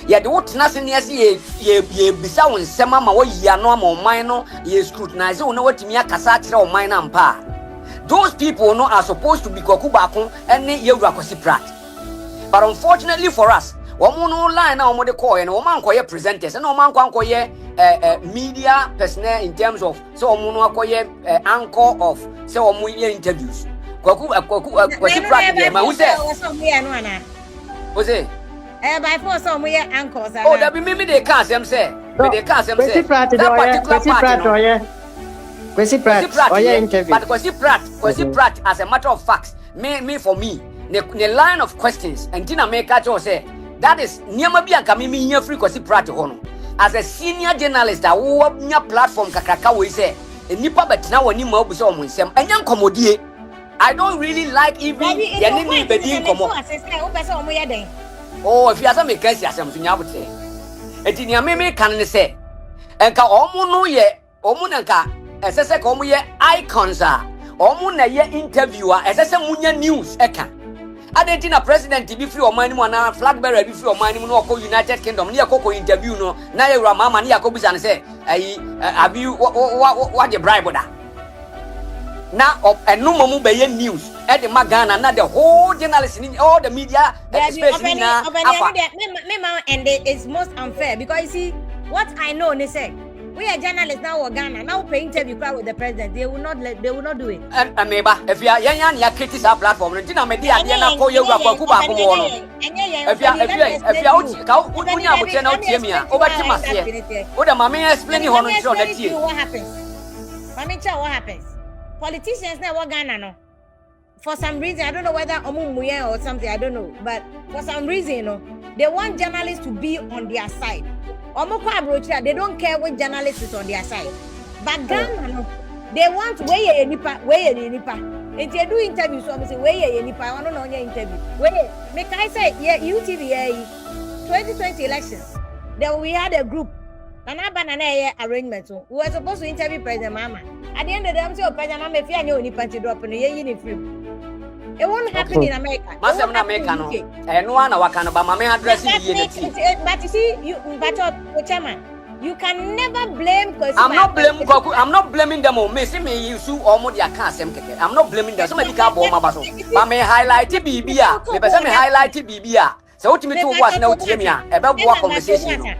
ya de what na se ne ye bisa won sema ma wo yi ano ma oman no ye scrutinize wo na watimi akasa kire oman na mpa. Those people no are supposed to be kwaku baako and yewura Kwesi Pratt, but unfortunately for us woman no line na omo de call and woman koye presenters and woman koye media personnel in terms of so omo no koye anchor of so omo ye interviews Kwesi Pratt dey ma who say who say by force omo ye anchors oh that be me dey can say me dey can say Kwesi Pratt Kwesi Pratt interview but Kwesi Pratt as a matter of fact me for me the line of questions and tina make catch say that is niama bi anka me nya free Kwesi Pratt ho no as a senior journalist a wo nya platform kakraka we say enipa betina woni ma obu say omo nsem enya nkomodie. I don't really like even yani ni bedi nkomo oh if you asa me kasi asem so nya bote enti niama me kan ne say enka omo no ye omo nanka esese ka omo ye icons a omo na ye interviewer esese munya news eka adentina president bi free oman mu na flag bearer bi free oman mu no ko United Kingdom ne yakoko interview no na yewura Mahama ne yakobuza ne say have you what the bribe da na enu mo mu be ye news e de magana na the whole journalists all the media especially na and it's most unfair because you see what I know they say we are journalists now in Ghana now pay interview with the president they will not do it and meba if ya criticize our platform ntina me dia na ko yewura kwaku ba ko mo no if ya unya bote na otie mi a obati mase o da mama explain ho no ntro na tie what happens mama tell what happens politicians now in Ghana no for some reason I don't know whether omumuye or something I don't know but for some reason you know they want journalists to be on their side. They don't care which journalist is on their side. But Ghana, no, they want where you nipa. If they do interviews, so I say where you nipa. I want to know your interview. Where? Make I say yeah, UTV 2020 elections. Then we had a group. Banana arrangement. So we were supposed to interview President Mahama. At the end of the day, I'm saying President Mahama, if you know nipa to drop on you free. It won't happen in America. Masem na America no. No one wakano ba mama address you but you see chairman, you can never blame Kwesi. I'm not blaming them on me. See me you sue omo dia kan asem keke. I'm not blaming them. Somebody ka bo ma ba so. Ba me highlight bibia. Me person me highlight bibia. So what me to was na utie me a. E be bo conversation no.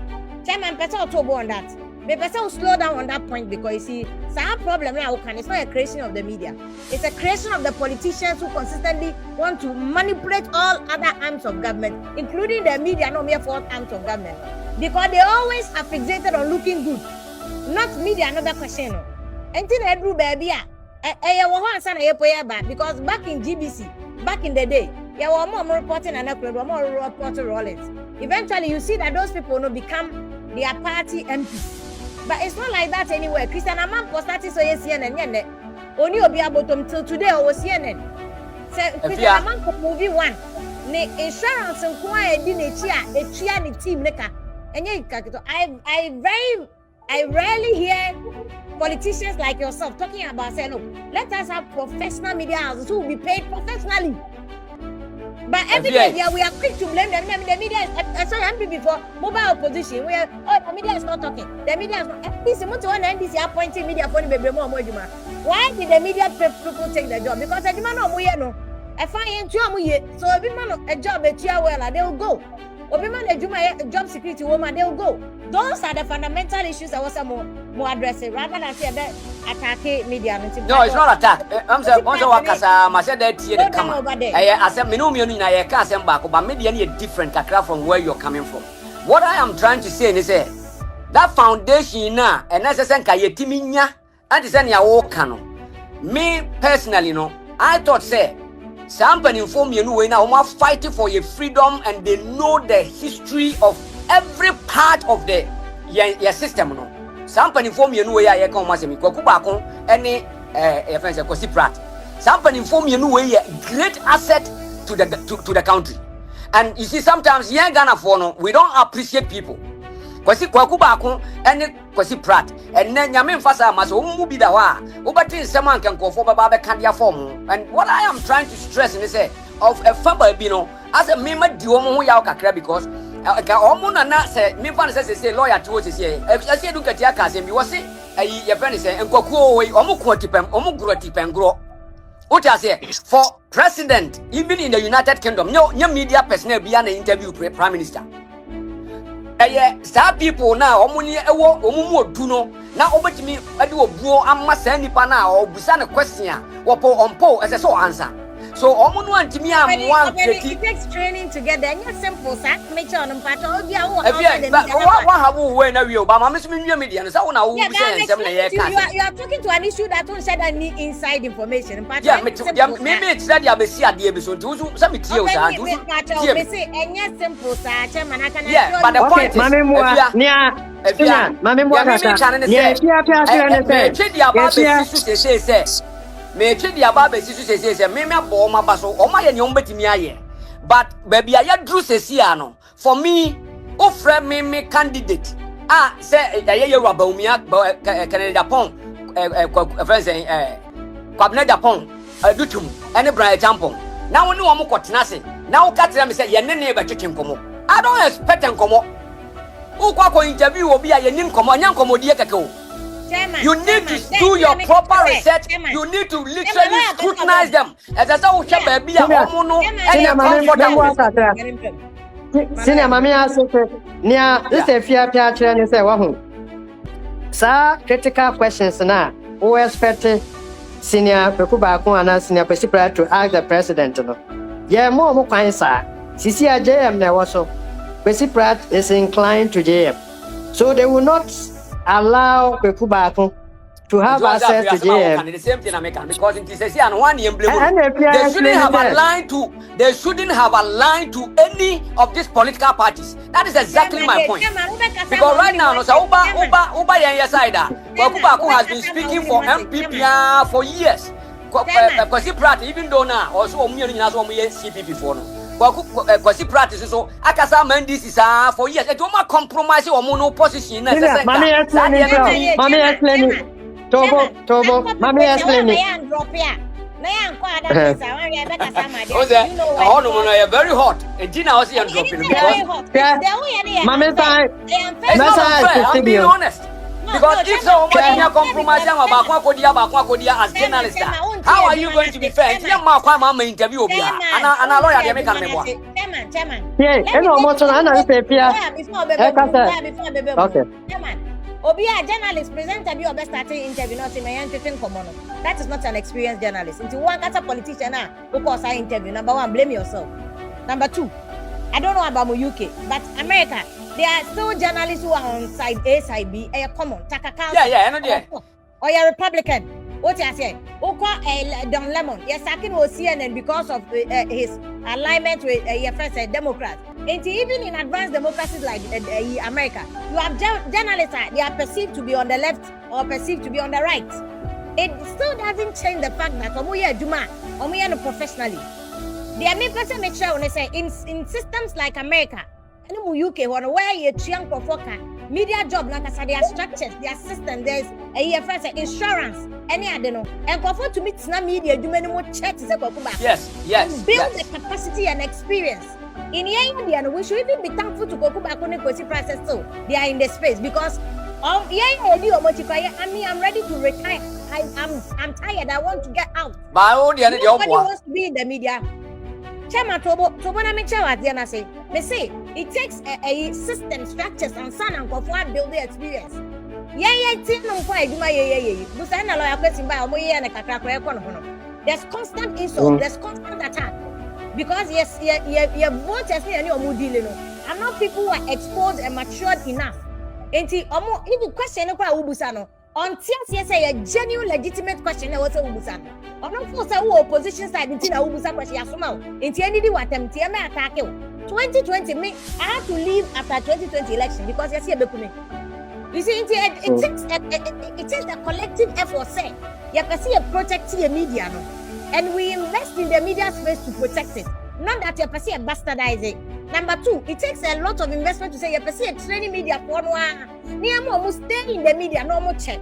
Chairman person to go on that. Me person slow down on that point because you see some problem now it's not a creation of the media. It's a creation of the politicians who consistently want to manipulate all other arms of government, including the media, no mere fourth arms of government. Because they always are fixated on looking good. Not media, another question. Until I do baby, because back in GBC, back in the day, there were more reporting and more reporting rollings. Eventually, you see that those people become their party MPs. But it's not like that anywhere. Christian Amanko started so CNN yene. Only obi abotom till today I was CNN. Say Christian Amanko movie one. Ne insurance nko a edi na chi a etua ne team ne ka. Enye kakito. I rarely hear politicians like yourself talking about say look, let us have professional media houses who will be paid professionally. But every day we are quick to blame them. The media is, I saw MP before, mobile opposition, where the media is not talking. The media is not. NDC, NDC appointing media for the baby. Why did the media people take the job? Because the man no. I find so every man a job at well, they will go. Every man a job security woman, they will go. Those are the fundamental issues I was more addressing rather than say that attack media. No, it's not attack. I'm saying, once I work as I said that here, come on. I said, Minumi, I can't send back, but maybe any different kakra from where you're coming from. What I am trying to say is that foundation now, and that's a sense, Kayetiminya, and it's any canon. Me personally, no, I thought, say, somebody inform you know now, I'm fighting for your freedom, and they know the history of every part of the your system, no. Somebody inform you know where I come as a Mikokubako, any friends of Kosi Pratt. Somebody inform you know where a great asset to the country. And you see, sometimes young Ghana for no, we don't appreciate people. Kosi Kwakubako, any Kosi Pratt, and then Yamin Fasa must be the wa, Ubatin Saman can go for Baba Candia form. And what I am trying to stress in is of a Faba Bino as a member Duomo Yaka because. Omuna na say me fan say lawyer to what say I say look at your cousin be was say your friend say enkoku we omu kwotipem omu grotipem gro what I say for president even in the United Kingdom no media personnel be an interview prime minister star people now omuni ewo omumu odu no na obetimi ade obuo amma sa nipa na obusa na question wopo onpo ese so answer. So, it takes training to get there. You're simple, sir. Make sure I'm part of you. What have we when you Obama? Miss Media, so now you are talking to an issue that won't shed any inside information. Yeah, maybe it's that you have a episode. Some materials are simple, sir. Yeah, but the point is, me twe dia ba be sisu sese me abo ma ba so o ma ye nyom betimi aye but baby aye dru sese ano for me o friend me candidate say aye ye raba umia Canada pon friends kwabna Japon dutum ene bra Agyapong na woni wo mo kotena se na wo ka tira me say ye ne be twetwe nkomo I don't expect nkomo wo kwa interview obi aye nim nkomo nya nkomo die keke o. You need to do your proper research. You need to literally scrutinize them. As I said, baby, Senior Mammy asked, near this a fear picture and say, Wahoo. Sir, critical questions now. Who expected Senior Pekubaku and Senior Preciprat to ask the president? Yeah, more kind, sir. CCI JM there also. Preciprat is inclined to JM. So they will not allow Pekubaku to have access to JM. The same thing American because it is a one they shouldn't have aligned to any of these political parties. That is exactly my point. Because right now, no Uba side Pekubaku has been speaking for MPP for years. Kwasi Pratt even though now also CPP for no. Kwasi Pratt is so akasa man this is for years. It don't compromise or mono position. Mommy explain it. Tobo, mommy explain it. Very hot. And Gina was here dropping Mommy side. I'm being honest. Because if somebody is compromising about Kwakodia as journalist, how are you going to be fair? It's not my interview. And a lawyer, they make a memoir. Yeah, and almost another paper. Okay. Obi a journalist presenter be obe starting interview not in my entertain common. That is not an experienced journalist. Until one as a politician who cause an interview. Number one, blame yourself. Number two, I don't know about UK, but America, there are still journalists who are on side A, side B, common. Yeah, I know that. Or you're Republican. What you say? Don Lemon. Yes, I can CNN because of his alignment with your friends, Democrats. And even in advanced democracies like America, you have journalists, they are perceived to be on the left or perceived to be on the right. It still doesn't change the fact that Omoya Juma, Omoya professionally. They are making person make sure when they say in systems like America, and UK, where you young provoker, media job, like I said, their structures, their system, there's first insurance, any I don't know. And for to meet media, do many more checks. Yes. Build the capacity and experience. In India, we should even be thankful to go back on the process too. They are in the space because of I'm ready to retire. I'm tired. I want to get out. Nobody wants to be in the media. Chairman say it takes a system, structures, and son and build the experience. There's constant insult, there's constant attack. Because yes, voters are not people who are exposed and matured enough. And the question until you say a genuine, legitimate question, what's a ubusano? Or not for some opposition side until a ubusa question, until any what them attack you. 2020, I had to leave after 2020 election because you see a document. You see, it takes a collective effort, say, you can see a protect your media, no? And we invest in the media space to protect it. Not that you can see a bastardize it. Number two, it takes a lot of investment to say you can see a training media for almost stay in the media, no more check.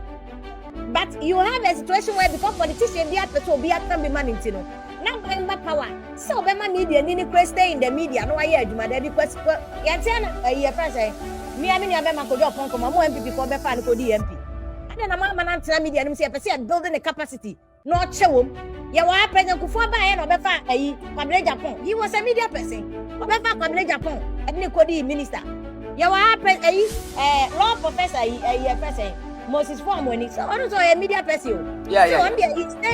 But you have a situation where because politicians they have to be at some money, you know. Now by power, so by media, any stay in the media, no idea, because you present. Me, I mean, I am going to go to my MP before the fan code DMP. And then I'm a man media and say, building a capacity, not show. You are President Kufuor and Obefa Agyapong. He was a media person. Obefa Agyapong, a Nicodi minister. You are law professor, Moses Form when it's also a media person. Yeah.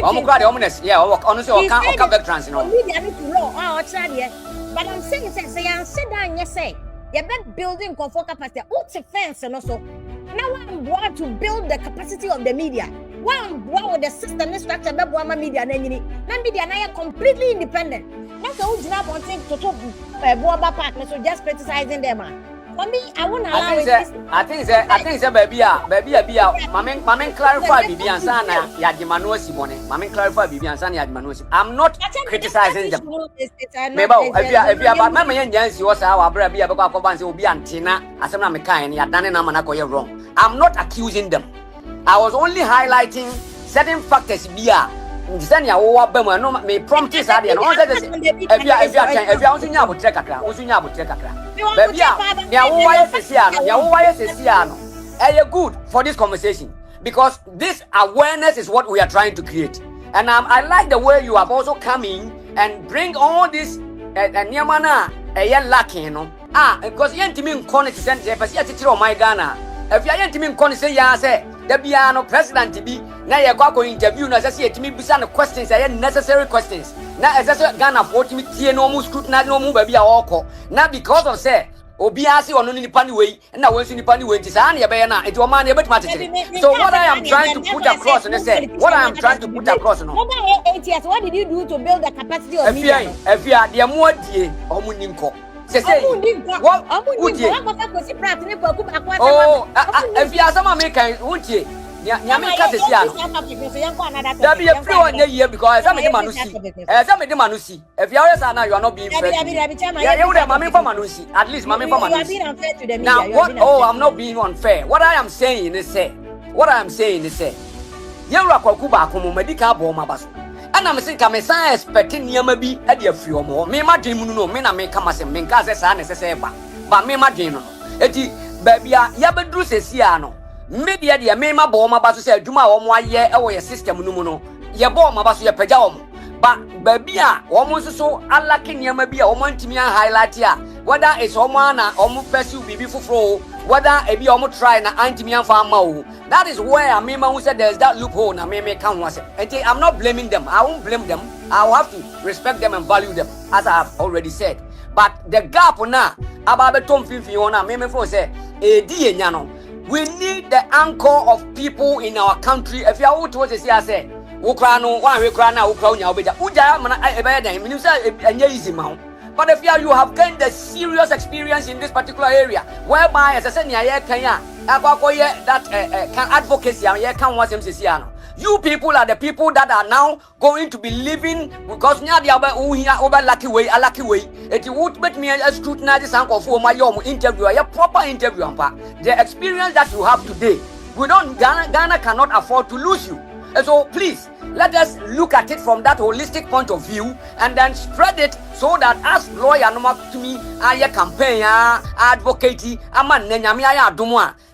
I'm glad honest. Yeah, honestly, I can't back trans, you know. Media need to law, but I'm saying, say, I'm sit down, you say, you're not building comfort capacity. What's a fence and also? Now I'm going to build the capacity of the media. One with the system structure, but media and media are completely independent. That's the whole job wanting to talk Boaba partners, so just criticizing them. For me, I won't allow it. I think baby, Mamma clarify Bibi and Sana Yadimanosi Bonnet. Mamma clarify Bibi and Sana Yadimanosi. I'm not criticizing them. Maybe if you are Mamma and Jens, you also our brother Biabaco will be Antina, as I'm not kind, you are done and I'm wrong. I'm not accusing them. I was only highlighting certain factors. Zania or Bema, no, may prompt is at the if you are Usinya good for this conversation because this awareness is what we are trying to create. And I like the way you have also come in and bring all this Niamana lacking, you know. Because you ain't me in Connie to send the my Ghana. If you ain't me in Connie, say, yeah, say. The Biano president to be now you're going to interview as I see it to me beside questions necessary questions. Now as I said Ghana 40 no more scrutiny no more baby all now because of say Obiasi on only panny way and now once in the panny way to Sanya Bayana it will man a bit matter. So what I am trying to put across and I say what I am trying to put across what did you do to build the capacity of media? If you are the more dear or Muninko. Say what would you? Oh, if you are some American, would you? Yamika says, there be a few on the year because some of the Manusi, if you are now, you are not being fair. You would have Mammy for Manusi, at least Mammy for Manusi. Now, what? Oh, I'm not being unfair. What I am saying is say, Yarakuba, medical bomb. And I'm saying, I'm expecting you may be at your few more. Me, my dream, no, me, I may come as a man, cause it's unnecessary. But me, my dream, Eti, baby, Yabadru says, Siano. Media, dear, me, my bomb, about to say, Juma, or 1 year, or your system, no, your bomb about your pajama. But, baby, almost so, unlucky, you may be a woman to me, highlight here. Whether it's Omana or pursue beautiful flow, whether it be almost try na anti-mian farm. That is where I mean, who said there's that loophole, and I may come once. And I'm not blaming them. I won't blame them. I will have to respect them and value them, as I have already said. But the gap now, about the Tom Fiona, maybe for say, we need the anchor of people in our country. If you are to say, I say, Ukrano, one Ukrana, Ukrana, Uja, Mana, I easy mount. But if you have gained a serious experience in this particular area, whereby as I said, that can advocacy you people are the people that are now going to be living because lucky way. It would make me a scrutinize for my interview, a proper interview. The experience that you have today, Ghana cannot afford to lose you. And so please, let us look at it from that holistic point of view and then spread it so that as lawyer no to me, I campaign, advocate,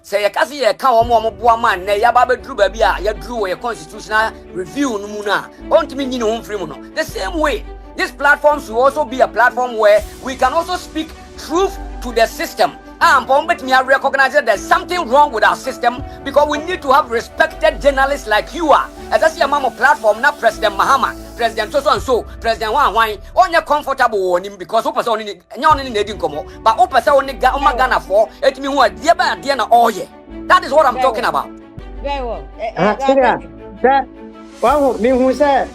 say a kasi a cow more man, Yababe drew baby, ya drew a constitutional review numuna. On to me, the same way. This platform should also be a platform where we can also speak truth to the system. But me, I recognize that there's something wrong with our system because we need to have respected journalists like you are. As I see a mama platform, not President Mahama, President so and so, President Wang, on your comfortable on him because Opa only needing come, but Opa only got Ghana for it me what dear Diana oh yeah. That is what I'm talking about. Very well. That one me who said,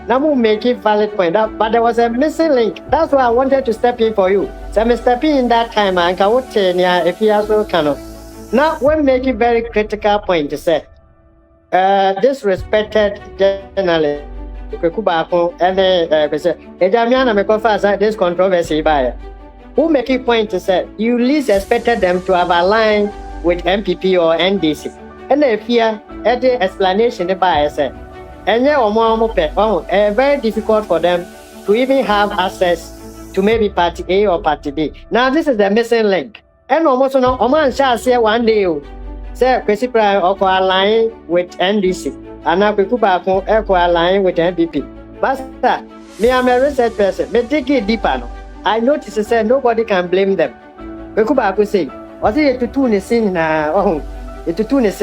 Namu make it valid point up, but there was a missing link. That's why I wanted to step in for you. So I'm stepping in that time and I would say if you also cannot. Now we make it very critical point to say this respected journalist and this controversy by who make it point to say you least expected them to have aligned with MPP or NDC. And if here at the explanation by say and very difficult for them to even have access to maybe party A or party B. Now this is the missing link. And almost no Oman shall say one day say Chrisipra or align with NDC and now Kuba align with NPP. But me I'm a research person, me dig it deeper. I notice to say nobody can blame them. Kuba could say, was it to tune is in it to tune is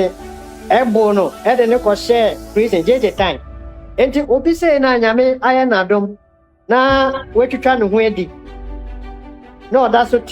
Ebono, no share prison JJ time. And to Obi say na nyame aya na dom. Na we to try no wedi. No, that's what